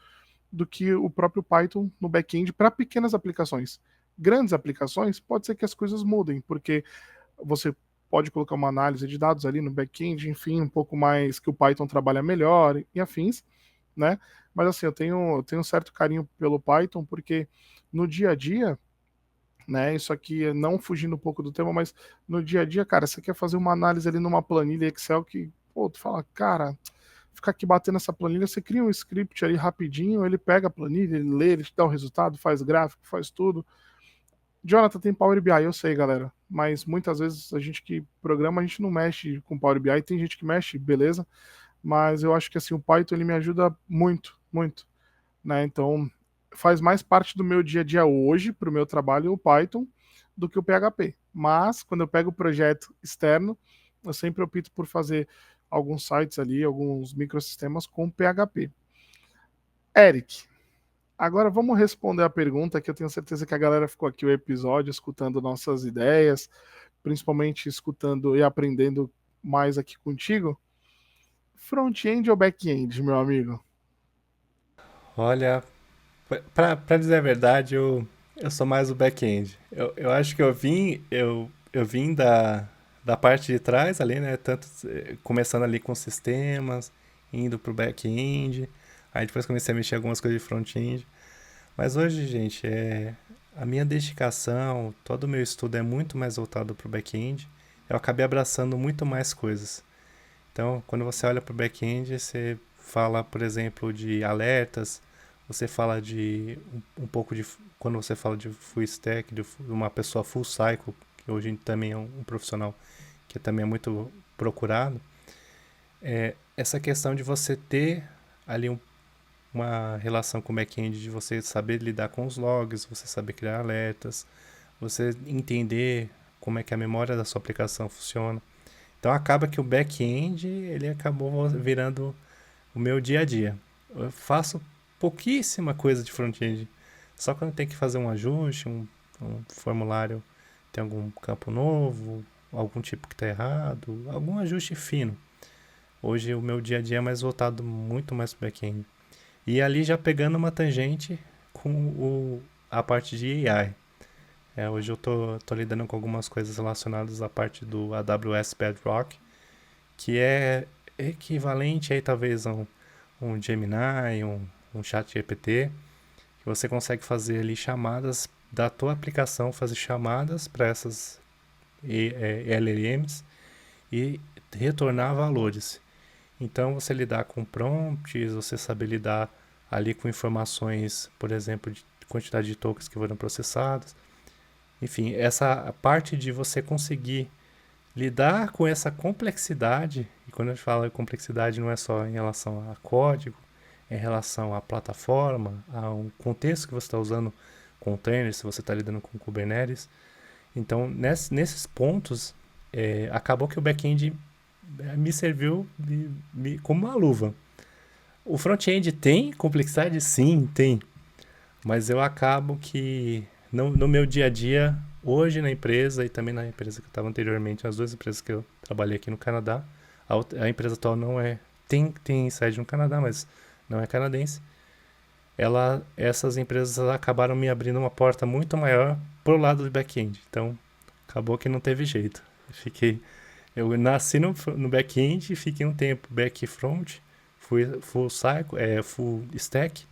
do que o próprio Python no back-end para pequenas aplicações. Grandes aplicações, pode ser que as coisas mudem, porque você pode colocar uma análise de dados ali no back-end, enfim, um pouco mais que o Python trabalha melhor e afins, né? Mas assim, eu tenho um certo carinho pelo Python, porque no dia a dia, né? Isso aqui não fugindo um pouco do tema, mas no dia a dia, cara, você quer fazer uma análise ali numa planilha Excel que, pô, tu fala, cara, ficar aqui batendo essa planilha, você cria um script ali rapidinho, ele pega a planilha, ele lê, ele te dá o resultado, faz gráfico, faz tudo. Jonathan, tem Power BI, eu sei, galera, mas muitas vezes a gente que programa, a gente não mexe com Power BI, tem gente que mexe, beleza, mas eu acho que assim, o Python ele me ajuda muito, muito, né? Então, faz mais parte do meu dia a dia hoje, para o meu trabalho, o Python, do que o PHP. Mas, quando eu pego o projeto externo, eu sempre opto por fazer alguns sites ali, alguns microsistemas com PHP. Eric, agora vamos responder a pergunta que eu tenho certeza que a galera ficou aqui o episódio escutando nossas ideias, principalmente escutando e aprendendo mais aqui contigo. Front-end ou back-end, meu amigo? Olha, Pra dizer a verdade, eu sou mais o back-end. Eu acho que eu vim da parte de trás ali, né? Tanto começando ali com sistemas, indo pro back-end. Aí depois comecei a mexer algumas coisas de front-end. Mas hoje, gente, a minha dedicação, todo o meu estudo é muito mais voltado pro back-end. Eu acabei abraçando muito mais coisas. Então, quando você olha para o back-end, você fala, por exemplo, de alertas, você fala de um pouco de. Quando você fala de full stack, de uma pessoa full cycle, que hoje também é um profissional que também é muito procurado, essa questão de você ter ali uma relação com o back-end, de você saber lidar com os logs, você saber criar alertas, você entender como é que a memória da sua aplicação funciona. Então acaba que o back-end ele acabou virando o meu dia a dia. Eu faço pouquíssima coisa de front-end. Só quando tem que fazer um ajuste, um formulário tem algum campo novo, algum tipo que está errado, algum ajuste fino. Hoje o meu dia a dia é mais voltado muito mais para back-end. E ali já pegando uma tangente com a parte de AI. Hoje eu tô lidando com algumas coisas relacionadas à parte do AWS Bedrock, que é equivalente aí talvez a um Gemini, um chat GPT, que você consegue fazer ali chamadas da tua aplicação, fazer chamadas para essas LLMs e retornar valores. Então você lidar com prompts, você saber lidar ali com informações, por exemplo, de quantidade de tokens que foram processados. Enfim, essa parte de você conseguir lidar com essa complexidade, e quando a gente fala de complexidade não é só em relação a código, é em relação à plataforma, a um contexto que você está usando, containers, se você está lidando com Kubernetes. Então, nesses pontos, acabou que o back-end me serviu como uma luva. O front-end tem complexidade? Sim, tem. Mas eu acabo que no meu dia a dia, hoje na empresa e também na empresa que eu estava anteriormente, as duas empresas que eu trabalhei aqui no Canadá, a empresa atual não é. Tem sede no Canadá, mas não é canadense. Essas empresas acabaram me abrindo uma porta muito maior pro lado do back-end. Então, acabou que não teve jeito. Eu nasci no back-end, fiquei um tempo back e front, fui full cycle, full stack.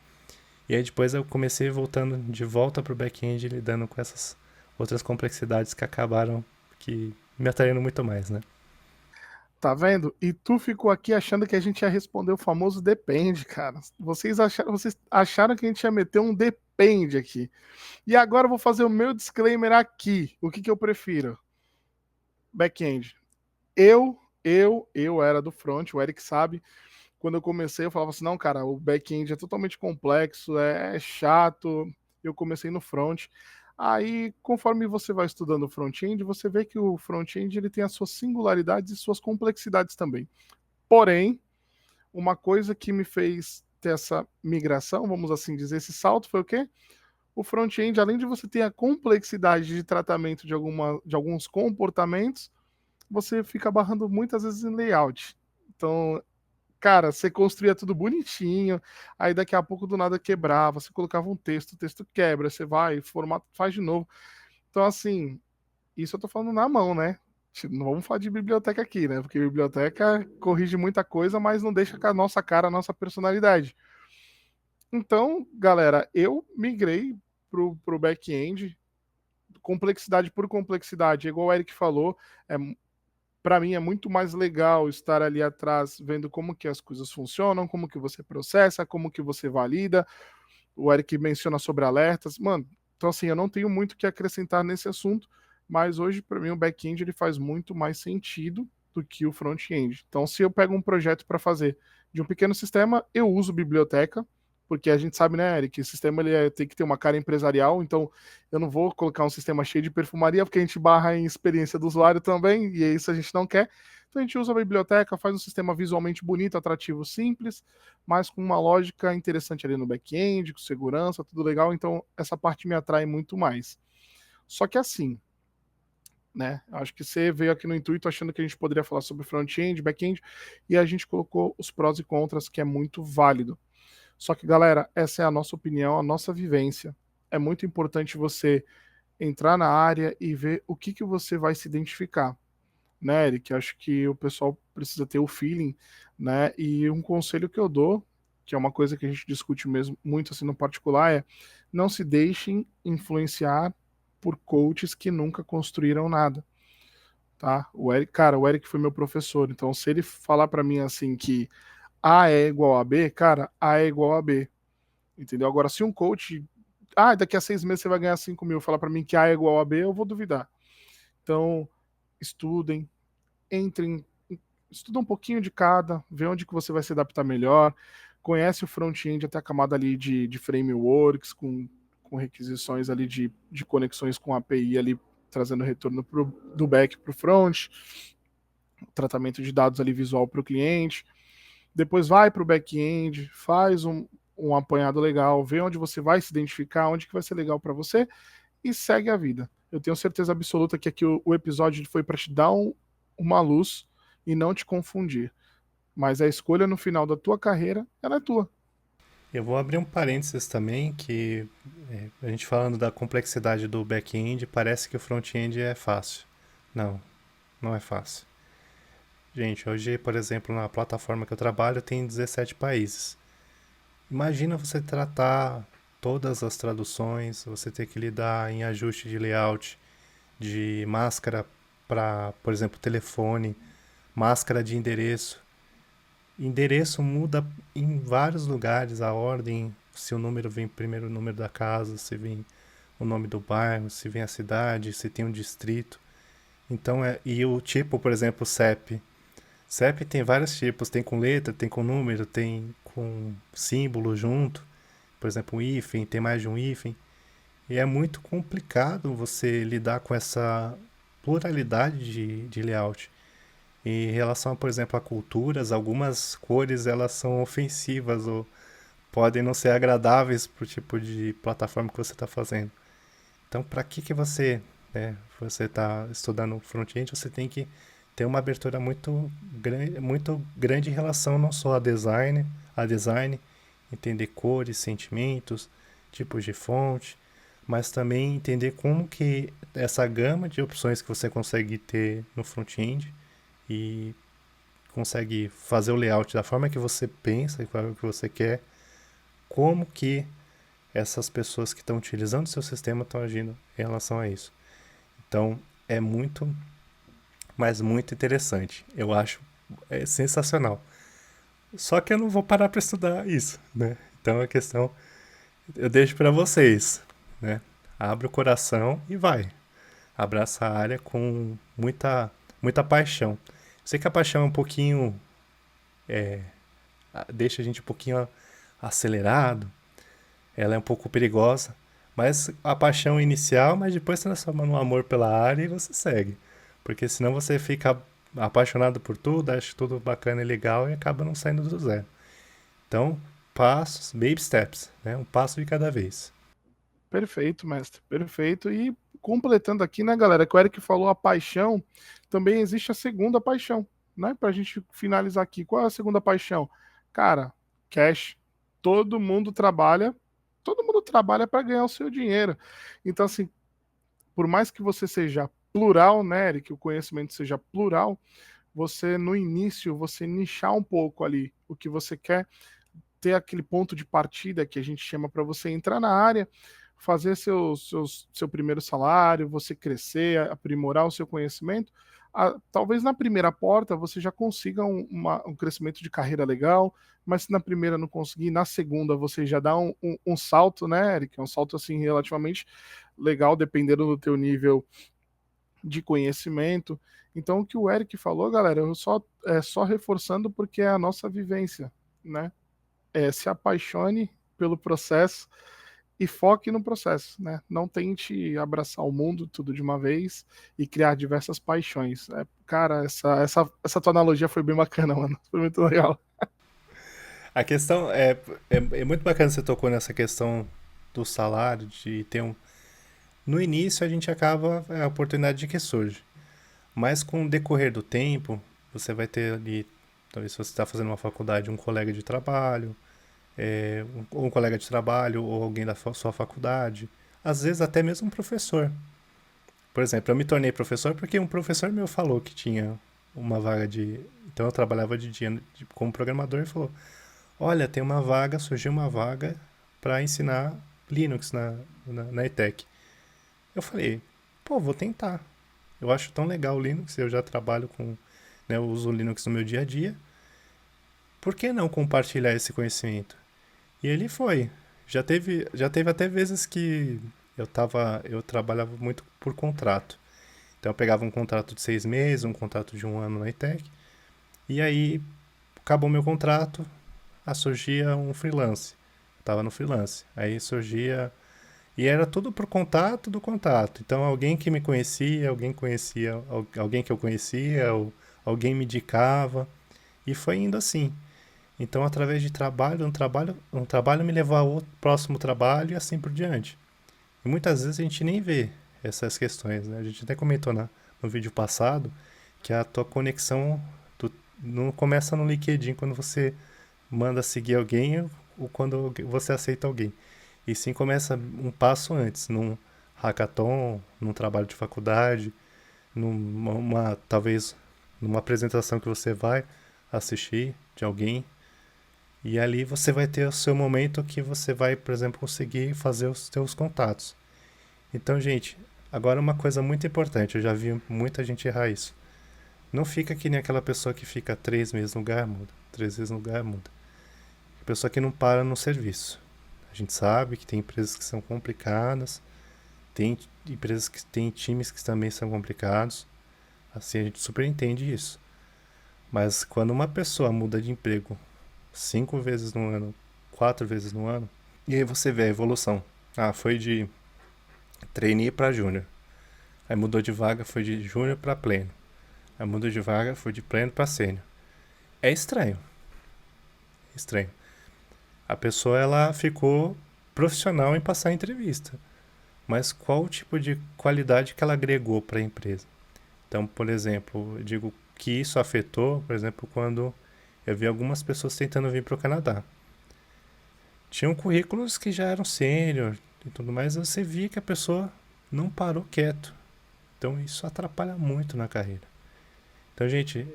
E aí depois eu comecei voltando de volta pro back-end, lidando com essas outras complexidades que acabaram que me atraindo muito mais, né? Tá vendo? E tu ficou aqui achando que a gente ia responder o famoso depende, cara. Vocês acharam que a gente ia meter um depende aqui. E agora eu vou fazer o meu disclaimer aqui. O que que eu prefiro? Back-end. Eu era do front, o Eric sabe. Quando eu comecei, eu falava assim: não, cara, o back-end é totalmente complexo, é chato. Eu comecei no front. Aí, conforme você vai estudando o front-end, você vê que o front-end ele tem as suas singularidades e suas complexidades também. Porém, uma coisa que me fez ter essa migração, vamos assim dizer, esse salto foi o quê? O front-end, além de você ter a complexidade de tratamento de alguns comportamentos, você fica barrando muitas vezes em layout. Então, cara, você construía tudo bonitinho, aí daqui a pouco do nada quebrava, você colocava um texto, o texto quebra, você vai, formata, faz de novo. Então, assim, isso eu tô falando na mão, né? Não vamos falar de biblioteca aqui, né? Porque biblioteca corrige muita coisa, mas não deixa com a nossa cara, a nossa personalidade. Então, galera, eu migrei pro back-end, complexidade por complexidade, igual o Eric falou, é, para mim é muito mais legal estar ali atrás vendo como que as coisas funcionam, como que você processa, como que você valida. O Eric menciona sobre alertas. Mano, então assim, eu não tenho muito o que acrescentar nesse assunto, mas hoje para mim o back-end ele faz muito mais sentido do que o front-end. Então, se eu pego um projeto para fazer de um pequeno sistema, eu uso biblioteca, porque a gente sabe, né, Eric, que o sistema tem que ter uma cara empresarial, então eu não vou colocar um sistema cheio de perfumaria, porque a gente barra em experiência do usuário também, e é isso a gente não quer. Então a gente usa a biblioteca, faz um sistema visualmente bonito, atrativo, simples, mas com uma lógica interessante ali no back-end, com segurança, tudo legal. Então essa parte me atrai muito mais. Só que assim, né? Acho que você veio aqui no intuito achando que a gente poderia falar sobre front-end, back-end, e a gente colocou os prós e contras, que é muito válido. Só que, galera, essa é a nossa opinião, a nossa vivência. É muito importante você entrar na área e ver o que que você vai se identificar, né, Eric? Acho que o pessoal precisa ter o feeling, né? E um conselho que eu dou, que é uma coisa que a gente discute mesmo muito assim no particular, é não se deixem influenciar por coaches que nunca construíram nada, tá? O Eric, cara, o Eric foi meu professor, então se ele falar para mim assim que A é igual a B, cara, A é igual a B, entendeu? Agora, se um coach, daqui a 6 meses você vai ganhar 5 mil, falar para mim que A é igual a B, eu vou duvidar. Então, estudem, entrem, estuda um pouquinho de cada, vê onde que você vai se adaptar melhor, conhece o front-end até a camada ali de frameworks, com requisições ali de conexões com API ali, trazendo retorno do back para o front, tratamento de dados ali visual para o cliente. Depois vai para o back-end, faz um apanhado legal, vê onde você vai se identificar, onde que vai ser legal para você e segue a vida. Eu tenho certeza absoluta que aqui o episódio foi para te dar uma luz e não te confundir. Mas a escolha no final da tua carreira, ela é tua. Eu vou abrir um parênteses também, que a gente falando da complexidade do back-end, parece que o front-end é fácil. Não, não é fácil. Gente, hoje, por exemplo, na plataforma que eu trabalho, tem 17 países. Imagina você tratar todas as traduções, você ter que lidar em ajuste de layout, de máscara para, por exemplo, telefone, máscara de endereço. Endereço muda em vários lugares, a ordem, se o número vem primeiro o número da casa, se vem o nome do bairro, se vem a cidade, se tem um distrito. Então e o tipo, por exemplo, CEP. CEP tem vários tipos, tem com letra, tem com número, tem com símbolo junto. Por exemplo, um hífen, tem mais de um hífen. E é muito complicado você lidar com essa pluralidade de layout. Em relação, por exemplo, a culturas, algumas cores elas são ofensivas ou podem não ser agradáveis para o tipo de plataforma que você está fazendo. Então, para que você está estudando front-end, você tem que ter uma abertura muito grande em relação não só a design, entender cores, sentimentos, tipos de fonte, mas também entender como que essa gama de opções que você consegue ter no front-end e consegue fazer o layout da forma que você pensa e forma que você quer, como que essas pessoas que estão utilizando o seu sistema estão agindo em relação a isso. Então, é muito, mas muito interessante. Eu acho sensacional. Só que eu não vou parar para estudar isso, né? Então, a questão eu deixo para vocês, né? Abre o coração e vai. Abraça a área com muita paixão. Sei que a paixão é um pouquinho deixa a gente um pouquinho acelerado, ela é um pouco perigosa, mas a paixão inicial, mas depois transforma no amor pela área e você segue. Porque senão você fica apaixonado por tudo, acha tudo bacana e legal e acaba não saindo do zero. Então, passos, baby steps, né? Um passo de cada vez. Perfeito, mestre. Perfeito. E completando aqui, né, galera, que o Eric falou a paixão, também existe a segunda paixão, né? Pra gente finalizar aqui. Qual é a segunda paixão? Cara, cash. Todo mundo trabalha para ganhar o seu dinheiro. Então, assim, por mais que você seja plural, né, Eric, o conhecimento seja plural, você no início, você nichar um pouco ali o que você quer, ter aquele ponto de partida que a gente chama para você entrar na área, fazer seu primeiro salário, você crescer, aprimorar o seu conhecimento. Talvez na primeira porta você já consiga um crescimento de carreira legal, mas se na primeira não conseguir, na segunda você já dá um salto, né, Eric? Um salto assim relativamente legal, dependendo do teu nível de conhecimento. Então, o que o Eric falou, galera, só reforçando porque é a nossa vivência, né? Se apaixone pelo processo e foque no processo, né? Não tente abraçar o mundo tudo de uma vez e criar diversas paixões. Cara, essa tua analogia foi bem bacana, mano. Foi muito legal. A questão é muito bacana você tocou nessa questão do salário, de ter um. No início a gente acaba a oportunidade de que surge. Mas com o decorrer do tempo, você vai ter ali, talvez se você está fazendo uma faculdade, um colega de trabalho, ou um colega de trabalho, ou alguém da sua faculdade, às vezes até mesmo um professor. Por exemplo, eu me tornei professor porque um professor meu falou que tinha uma vaga de. Então eu trabalhava de dia como programador e falou: Olha, tem uma vaga, surgiu uma vaga para ensinar Linux na ETEC. Eu falei: Pô, vou tentar. Eu acho tão legal o Linux, eu já trabalho com. Né, eu uso o Linux no meu dia a dia. Por que não compartilhar esse conhecimento? E ele foi. Já teve até vezes que eu trabalhava muito por contrato. Então eu pegava um contrato de 6 meses, um contrato de um ano na ITEC, e aí acabou meu contrato, surgia um freelance. Eu tava no freelance. Aí surgia. E era tudo por contato do contato. Então alguém que me conhecia, alguém conhecia alguém que eu conhecia, ou alguém me indicava. E foi indo assim. Então, através de um trabalho me levou ao próximo trabalho e assim por diante. E muitas vezes a gente nem vê essas questões, né? A gente até comentou no vídeo passado que a tua conexão não começa no LinkedIn quando você manda seguir alguém ou quando você aceita alguém. E sim começa um passo antes, num hackathon, num trabalho de faculdade, talvez numa apresentação que você vai assistir de alguém. E ali você vai ter o seu momento que você vai, por exemplo, conseguir fazer os seus contatos. Então, gente, agora uma coisa muito importante, eu já vi muita gente errar isso. Não fica que nem aquela pessoa que fica 3 meses no lugar, muda. 3 vezes no lugar, muda. A pessoa que não para no serviço. A gente sabe que tem empresas que são complicadas, tem empresas que têm times que também são complicados. Assim, a gente super entende isso. Mas quando uma pessoa muda de emprego 5 vezes no ano, 4 vezes no ano, e aí você vê a evolução. Foi de trainee para júnior. Aí mudou de vaga, foi de júnior para pleno. Aí mudou de vaga, foi de pleno para sênior. É estranho. Estranho. A pessoa ela ficou profissional em passar a entrevista. Mas qual o tipo de qualidade que ela agregou para a empresa? Então, por exemplo, eu digo que isso afetou, por exemplo, quando eu vi algumas pessoas tentando vir para o Canadá. Tinham currículos que já eram sênior e tudo mais, você via que a pessoa não parou quieto. Então isso atrapalha muito na carreira. Então, gente,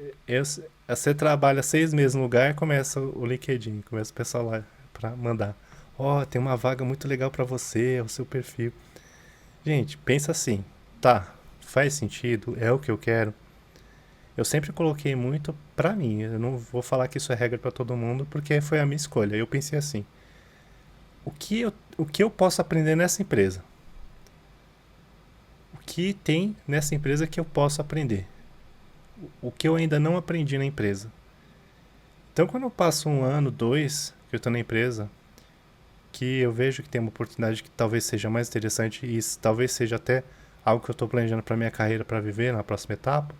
você trabalha 6 meses no lugar, começa o LinkedIn, começa o pessoal lá para mandar. Tem uma vaga muito legal para você, é o seu perfil. Gente, pensa assim, tá, faz sentido, é o que eu quero. Eu sempre coloquei muito pra mim, eu não vou falar que isso é regra pra todo mundo, porque foi a minha escolha. Eu pensei assim, o que eu posso aprender nessa empresa? O que tem nessa empresa que eu posso aprender? O que eu ainda não aprendi na empresa? Então, quando eu passo 1 ano, 2, que eu estou na empresa, que eu vejo que tem uma oportunidade que talvez seja mais interessante e talvez seja até algo que eu estou planejando para minha carreira para viver na próxima etapa,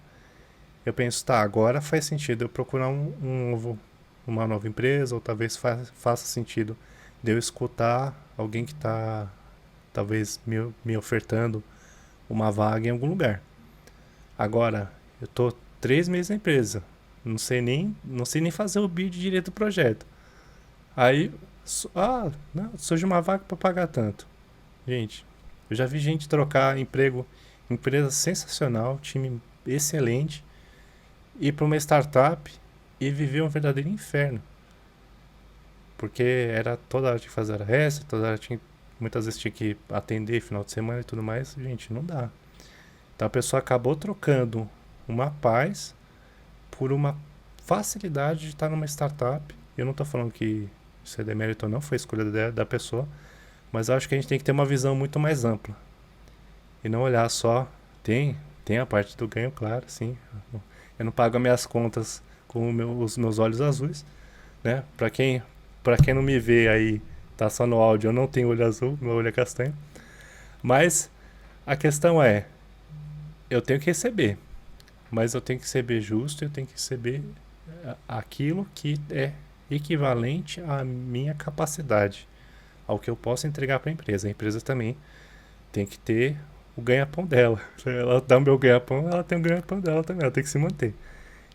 eu penso, tá, agora faz sentido eu procurar uma nova empresa, ou talvez faça sentido de eu escutar alguém que está talvez me ofertando uma vaga em algum lugar. Agora, eu tô 3 meses na empresa, não sei nem fazer o build direito do projeto. Aí, não, surge uma vaga para pagar tanto. Gente, eu já vi gente trocar emprego, empresa sensacional, time excelente, ir para uma startup e viver um verdadeiro inferno. Porque era toda hora tinha que fazer hora extra, toda hora muitas vezes tinha que atender final de semana e tudo mais. Gente, não dá. Então a pessoa acabou trocando uma paz por uma facilidade de estar numa startup. Eu não estou falando que isso é demérito ou não, foi a escolha da pessoa, mas eu acho que a gente tem que ter uma visão muito mais ampla e não olhar só. Tem a parte do ganho, claro, sim. Eu não pago as minhas contas com os meus olhos azuis, né? Para quem não me vê aí, tá só no áudio, eu não tenho olho azul, meu olho é castanho. Mas a questão é, eu tenho que receber, mas eu tenho que receber justo, eu tenho que receber aquilo que é equivalente à minha capacidade, ao que eu posso entregar para a empresa. A empresa também tem que ter o ganha-pão dela. Se ela dá o meu ganha-pão, ela tem o ganha-pão dela também, ela tem que se manter.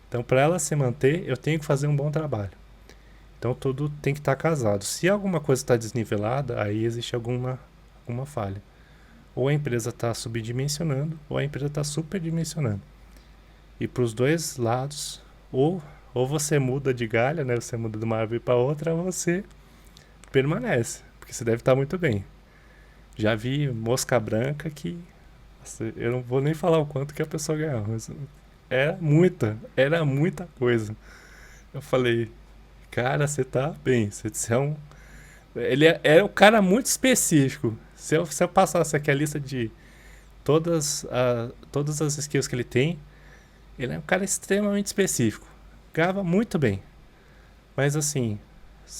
Então, para ela se manter, eu tenho que fazer um bom trabalho. Então tudo tem que estar casado. Se alguma coisa está desnivelada, aí existe alguma falha. Ou a empresa está subdimensionando, ou a empresa está superdimensionando. E para os dois lados, ou você muda de galha, né? Você muda de uma árvore para outra, ou você permanece, porque você deve estar muito bem. Já vi mosca branca que eu não vou nem falar o quanto que a pessoa ganhava, mas era muita coisa. Eu falei, cara, você tá bem, você é um. Era um cara muito específico. Se eu passasse aqui a lista de todas as skills que ele tem, ele é um cara extremamente específico. Ganhava muito bem. Mas assim,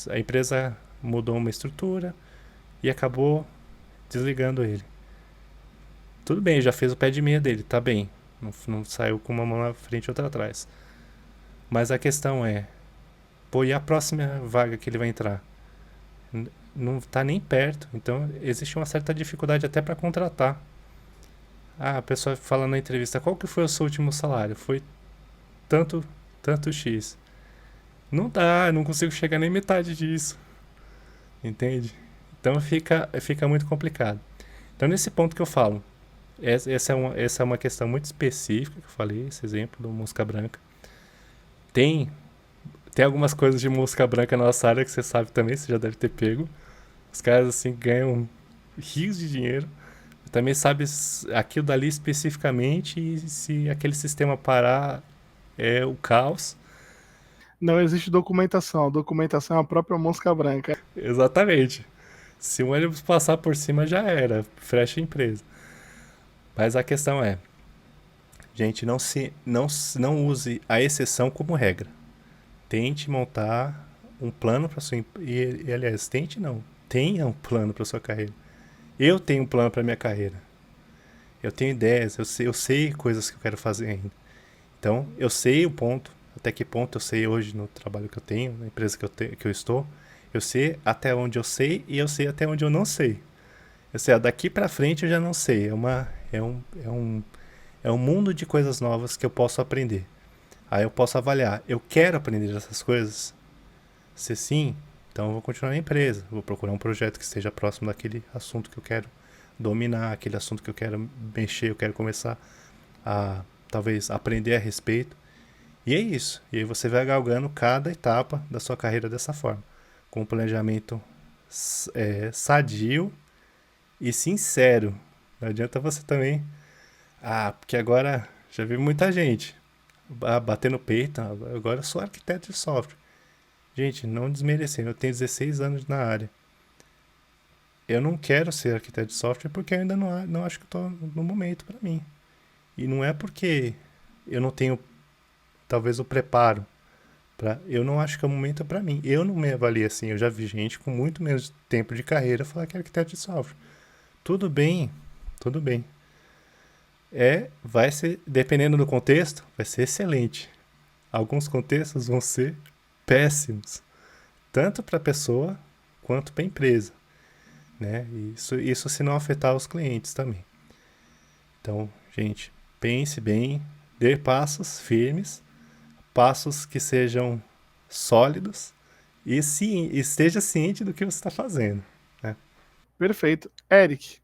a empresa mudou uma estrutura e acabou desligando ele. Tudo bem, já fez o pé de meia dele, tá bem. Não saiu com uma mão na frente e outra atrás. Mas a questão é, pô, e a próxima vaga que ele vai entrar? Não tá nem perto, então existe uma certa dificuldade até para contratar. Ah, a pessoa fala na entrevista, qual que foi o seu último salário? Foi tanto, tanto X. Não dá, eu não consigo chegar nem metade disso, entende? Então fica muito complicado. Então nesse ponto que eu falo, essa é uma questão muito específica que eu falei, esse exemplo do mosca branca. Tem, tem algumas coisas de mosca branca na nossa área que você sabe também, você já deve ter pego. Os caras assim ganham rios de dinheiro. Também sabe aquilo dali especificamente e se aquele sistema parar é o caos. Não existe documentação. Documentação é a própria mosca branca. Exatamente. Se um ônibus passar por cima já era, fecha a empresa. Mas a questão é, gente, não use a exceção como regra. Tente montar um plano para sua e aliás, tente não, tenha um plano para sua carreira. Eu tenho um plano para minha carreira. Eu tenho ideias, eu sei coisas que eu quero fazer ainda. Então, eu sei o ponto, até que ponto eu sei hoje no trabalho que eu tenho, na empresa que eu estou. Eu sei até onde eu sei e eu sei até onde eu não sei. Eu sei, daqui para frente eu já não sei. É um mundo de coisas novas que eu posso aprender. Aí eu posso avaliar, eu quero aprender essas coisas? Se sim, então eu vou continuar na empresa. Vou procurar um projeto que esteja próximo daquele assunto que eu quero dominar, aquele assunto que eu quero mexer, eu quero começar a talvez aprender a respeito. E é isso. E aí você vai galgando cada etapa da sua carreira dessa forma. Com um planejamento sadio e sincero. Não adianta você também. Ah, porque agora já vi muita gente bater no peito. Agora eu sou arquiteto de software. Gente, não desmerecendo, eu tenho 16 anos na área. Eu não quero ser arquiteto de software porque eu ainda não acho que estou no momento para mim. E não é porque eu não tenho, talvez, o preparo. Eu não acho que o momento é para mim. Eu não me avalio assim. Eu já vi gente com muito menos tempo de carreira falar que é arquiteto de software. Tudo bem, tudo bem. Vai ser, dependendo do contexto, vai ser excelente. Alguns contextos vão ser péssimos, tanto para a pessoa quanto para a empresa, né? Isso se não afetar os clientes também. Então, gente, pense bem, dê passos firmes, passos que sejam sólidos e esteja ciente do que você está fazendo, né? Perfeito. Eric,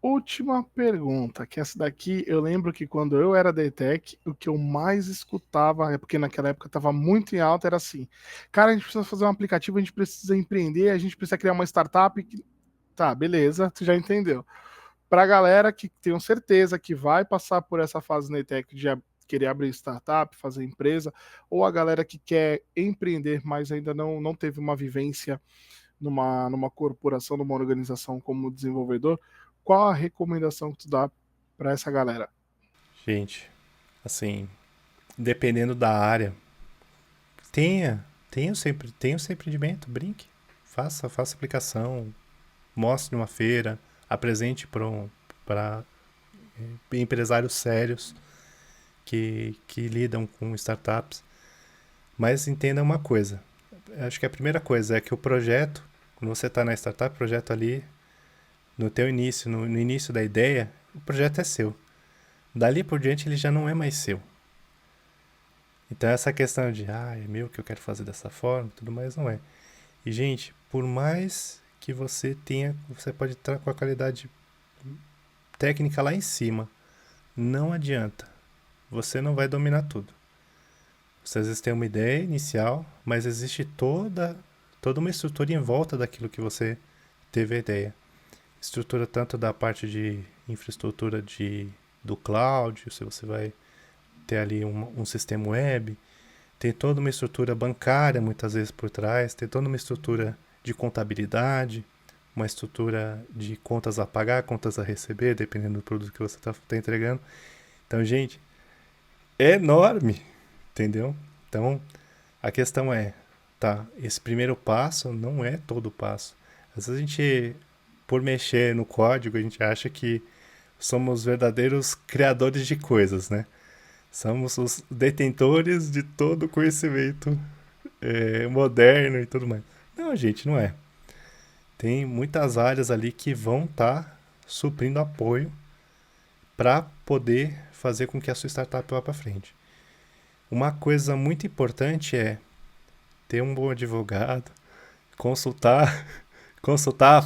última pergunta, que essa daqui eu lembro que quando eu era da ETEC, o que eu mais escutava, é porque naquela época estava muito em alta, era assim, cara, a gente precisa fazer um aplicativo, a gente precisa empreender, a gente precisa criar uma startup. Tá, beleza, tu já entendeu. Para a galera que tenho certeza que vai passar por essa fase na ETEC de querer abrir startup, fazer empresa, ou a galera que quer empreender, mas ainda não teve uma vivência numa corporação, numa organização como desenvolvedor, qual a recomendação que tu dá para essa galera? Gente, assim, dependendo da área, tenha o seu empreendimento, brinque, faça aplicação, mostre numa feira, apresente para empresários sérios que lidam com startups. Mas entenda uma coisa, acho que a primeira coisa é que o projeto, quando você está na startup, o projeto ali, no teu início, no início da ideia, o projeto é seu. Dali por diante ele já não é mais seu. Então essa questão de, é meu que eu quero fazer dessa forma, tudo mais, não é. E, gente, por mais que você tenha, você pode estar com a qualidade técnica lá em cima, não adianta. Você não vai dominar tudo. Você às vezes tem uma ideia inicial, mas existe toda uma estrutura em volta daquilo que você teve a ideia. Estrutura tanto da parte de infraestrutura do cloud, se você vai ter ali um sistema web, tem toda uma estrutura bancária muitas vezes por trás, tem toda uma estrutura de contabilidade, uma estrutura de contas a pagar, contas a receber, dependendo do produto que você está entregando. Então, gente, é enorme, entendeu? Então, a questão é, tá, esse primeiro passo não é todo o passo. Às vezes a gente, por mexer no código, a gente acha que somos verdadeiros criadores de coisas, né? Somos os detentores de todo o conhecimento moderno e tudo mais. Não, gente, não é. Tem muitas áreas ali que vão estar suprindo apoio para poder fazer com que a sua startup vá para frente. Uma coisa muito importante é ter um bom advogado, consultar,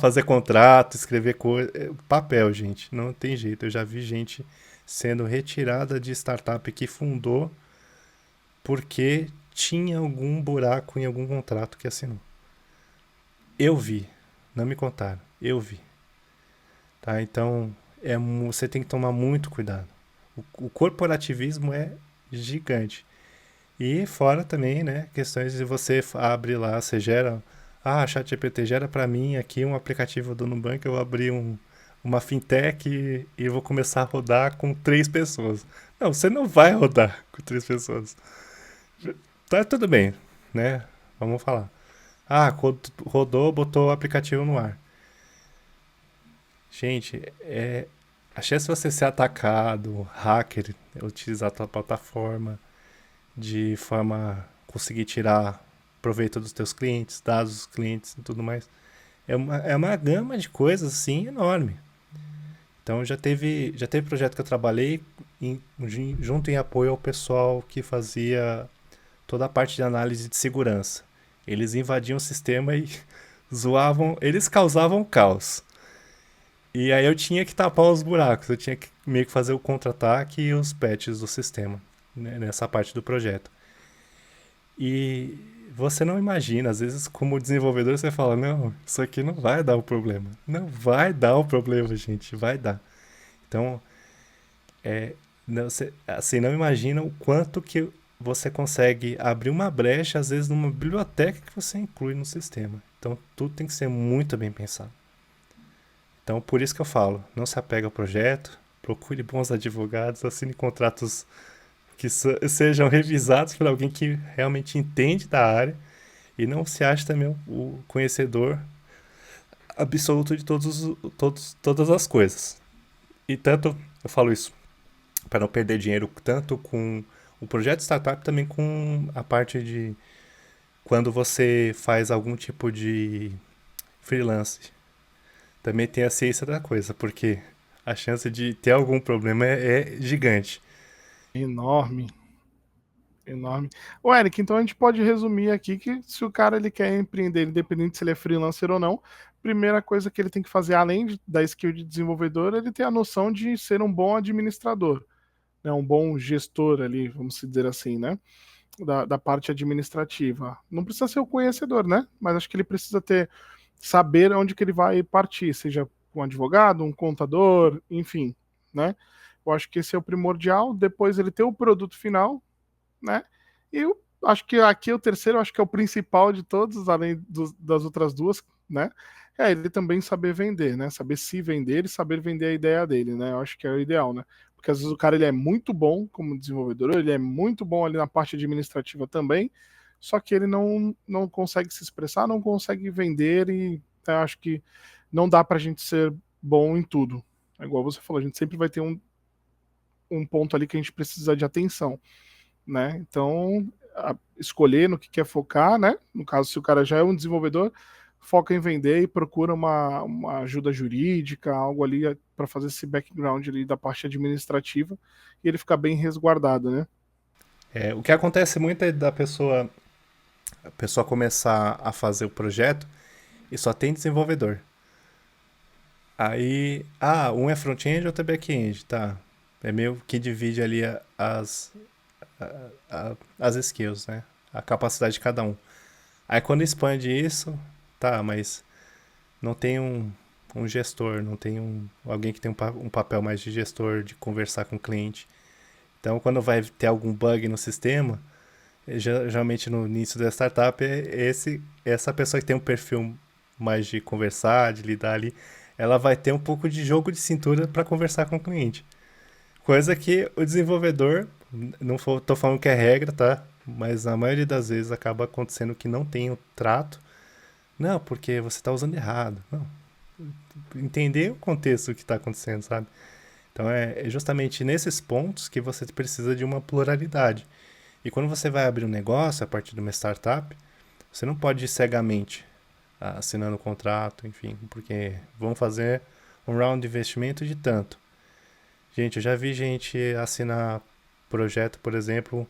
fazer contrato, escrever coisa, papel, gente, não tem jeito. Eu já vi gente sendo retirada de startup que fundou porque tinha algum buraco em algum contrato que assinou. Eu vi, não me contaram, eu vi. Tá? Então, você tem que tomar muito cuidado. O corporativismo é gigante. E fora também, né, questões de você abre lá, você gera, ChatGPT gera para mim aqui um aplicativo do Nubank, eu vou abrir uma fintech e vou começar a rodar com 3 pessoas. Não, você não vai rodar com 3 pessoas. Tá tudo bem, né? Vamos falar. Rodou, botou o aplicativo no ar. Gente, a chance de você ser atacado, hacker, utilizar a tua plataforma de forma a conseguir tirar proveito dos teus clientes, dados dos clientes e tudo mais, é uma gama de coisas assim enorme. Então já teve projeto que eu trabalhei junto em apoio ao pessoal que fazia toda a parte de análise de segurança. Eles invadiam o sistema e zoavam, eles causavam caos. E aí eu tinha que tapar os buracos, eu tinha que meio que fazer o contra-ataque e os patches do sistema, né, nessa parte do projeto. E você não imagina, às vezes como desenvolvedor você fala, não, isso aqui não vai dar o problema. Não vai dar o problema, gente, vai dar. Então, não, assim, não imagina o quanto que você consegue abrir uma brecha, às vezes, numa biblioteca que você inclui no sistema. Então, tudo tem que ser muito bem pensado. Então, por isso que eu falo, não se apega ao projeto, procure bons advogados, assine contratos que sejam revisados por alguém que realmente entende da área e não se ache também o conhecedor absoluto de todas as coisas. E tanto, eu falo isso para não perder dinheiro, tanto com o projeto startup, também com a parte de quando você faz algum tipo de freelance. Também tem a ciência da coisa, porque a chance de ter algum problema é gigante. Enorme. Enorme. Ô, Eric, então a gente pode resumir aqui que se o cara ele quer empreender, independente se ele é freelancer ou não, primeira coisa que ele tem que fazer, além da skill de desenvolvedor, ele tem a noção de ser um bom administrador, né? Um bom gestor ali, vamos dizer assim, né? Da parte administrativa. Não precisa ser o conhecedor, né? Mas acho que ele precisa saber onde que ele vai partir, seja um advogado, um contador, enfim, né? Eu acho que esse é o primordial. Depois ele ter o produto final, né? E eu acho que aqui o terceiro, acho que é o principal de todos, além das outras duas, né? É ele também saber vender, né? Saber se vender e saber vender a ideia dele, né? Eu acho que é o ideal, né? Porque às vezes o cara ele é muito bom como desenvolvedor, ele é muito bom ali na parte administrativa também, só que ele não consegue se expressar, não consegue vender e eu acho que não dá pra gente ser bom em tudo. É igual você falou, a gente sempre vai ter um ponto ali que a gente precisa de atenção, né? Então, escolher no que quer focar, né? No caso, se o cara já é um desenvolvedor, foca em vender e procura uma ajuda jurídica, algo ali para fazer esse background ali da parte administrativa e ele ficar bem resguardado, né? O que acontece muito é a pessoa começar a fazer o projeto e só tem desenvolvedor. Aí, um é front-end, outro é back-end, tá? É meio que divide ali as skills, né? A capacidade de cada um. Aí quando expande isso, tá, mas não tem um gestor, não tem alguém que tem um papel mais de gestor, de conversar com o cliente. Então, quando vai ter algum bug no sistema, geralmente no início da startup, essa pessoa que tem um perfil mais de conversar, de lidar ali, ela vai ter um pouco de jogo de cintura para conversar com o cliente. Coisa que o desenvolvedor, não tô falando que é regra, tá? Mas na maioria das vezes acaba acontecendo que não tem o trato. Não, porque você está usando errado. Não. Entender o contexto que está acontecendo, sabe? Então é justamente nesses pontos que você precisa de uma pluralidade. E quando você vai abrir um negócio a partir de uma startup, você não pode ir cegamente assinando um contrato, enfim, porque vão fazer um round de investimento de tanto. Gente, eu já vi gente assinar projeto, por exemplo,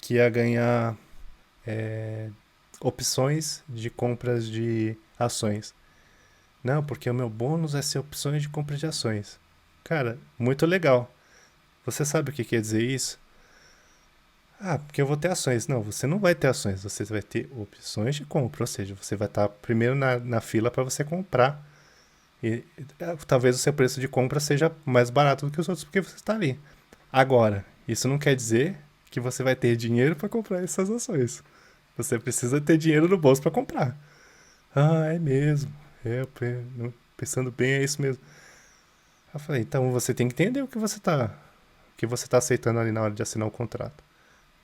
que ia ganhar opções de compras de ações. Não, porque o meu bônus é ser opções de compra de ações. Cara, muito legal. Você sabe o que quer dizer isso? Porque eu vou ter ações. Não, você não vai ter ações, você vai ter opções de compra, ou seja, você vai estar primeiro na fila para você comprar. E talvez o seu preço de compra seja mais barato do que os outros porque você está ali. Agora, isso não quer dizer que você vai ter dinheiro para comprar essas ações. Você precisa ter dinheiro no bolso para comprar. É mesmo. Pensando bem, é isso mesmo. Eu falei, então você tem que entender o que você tá aceitando ali na hora de assinar o contrato.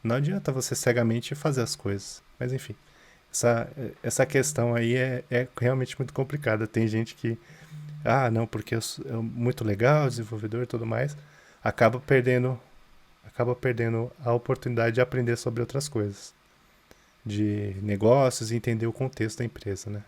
Não adianta você cegamente fazer as coisas. Mas enfim, essa questão aí é realmente muito complicada. Tem gente que, não, porque é muito legal, desenvolvedor e tudo mais, acaba perdendo a oportunidade de aprender sobre outras coisas. De negócios e entender o contexto da empresa, né?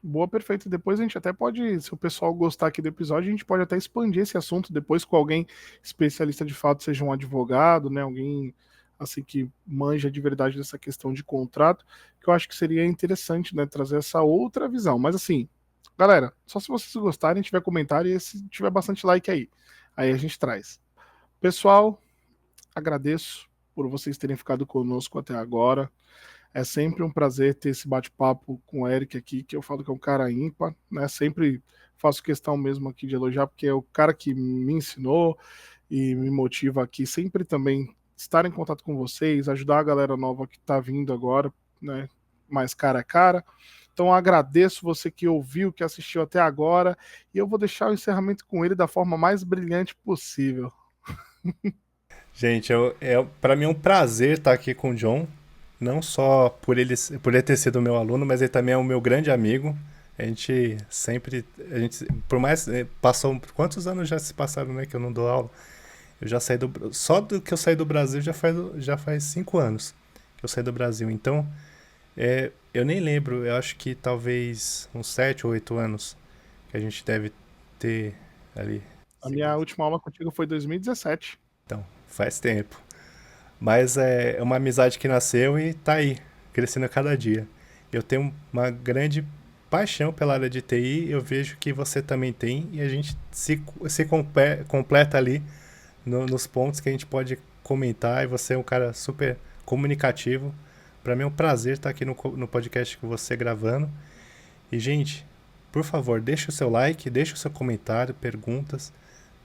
Boa, perfeito. Depois a gente até pode, se o pessoal gostar aqui do episódio, a gente pode até expandir esse assunto depois com alguém especialista de fato, seja um advogado, né? Alguém assim que manja de verdade dessa questão de contrato, que eu acho que seria interessante, né? Trazer essa outra visão. Mas assim, galera, só se vocês gostarem, tiver comentário e se tiver bastante like aí a gente traz. Pessoal, agradeço por vocês terem ficado conosco até agora. É sempre um prazer ter esse bate-papo com o Eric aqui, que eu falo que é um cara ímpar, né? Sempre faço questão mesmo aqui de elogiar, porque é o cara que me ensinou e me motiva aqui sempre também estar em contato com vocês, ajudar a galera nova que está vindo agora, né? Mais cara a cara. Então agradeço você que ouviu, que assistiu até agora, e eu vou deixar o encerramento com ele da forma mais brilhante possível. Gente, para mim é um prazer estar aqui com o John. Não só por ele ter sido meu aluno, mas ele também é o meu grande amigo. A gente, por mais, passou, quantos anos já se passaram, né, que eu não dou aula? Eu já saí só do que eu saí do Brasil já faz 5 anos que eu saí do Brasil. Então, eu nem lembro, eu acho que talvez uns 7 ou 8 anos que a gente deve ter ali. A minha última aula contigo foi em 2017. Então, faz tempo. Mas é uma amizade que nasceu e tá aí, crescendo a cada dia. Eu tenho uma grande paixão pela área de TI, eu vejo que você também tem, e a gente se completa ali nos pontos que a gente pode comentar, e você é um cara super comunicativo. Para mim é um prazer estar aqui no podcast com você gravando. E, gente, por favor, deixa o seu like, deixa o seu comentário, perguntas,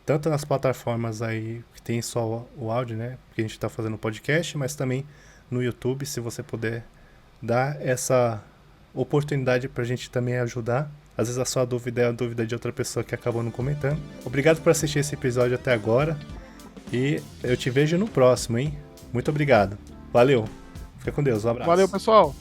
tanto nas plataformas aí que tem só o áudio, né? Porque a gente está fazendo podcast, mas também no YouTube, se você puder dar essa oportunidade para a gente também ajudar. Às vezes a sua dúvida é a dúvida de outra pessoa que acabou não comentando. Obrigado por assistir esse episódio até agora. E eu te vejo no próximo, hein? Muito obrigado. Valeu. Fica com Deus. Um abraço. Valeu, pessoal.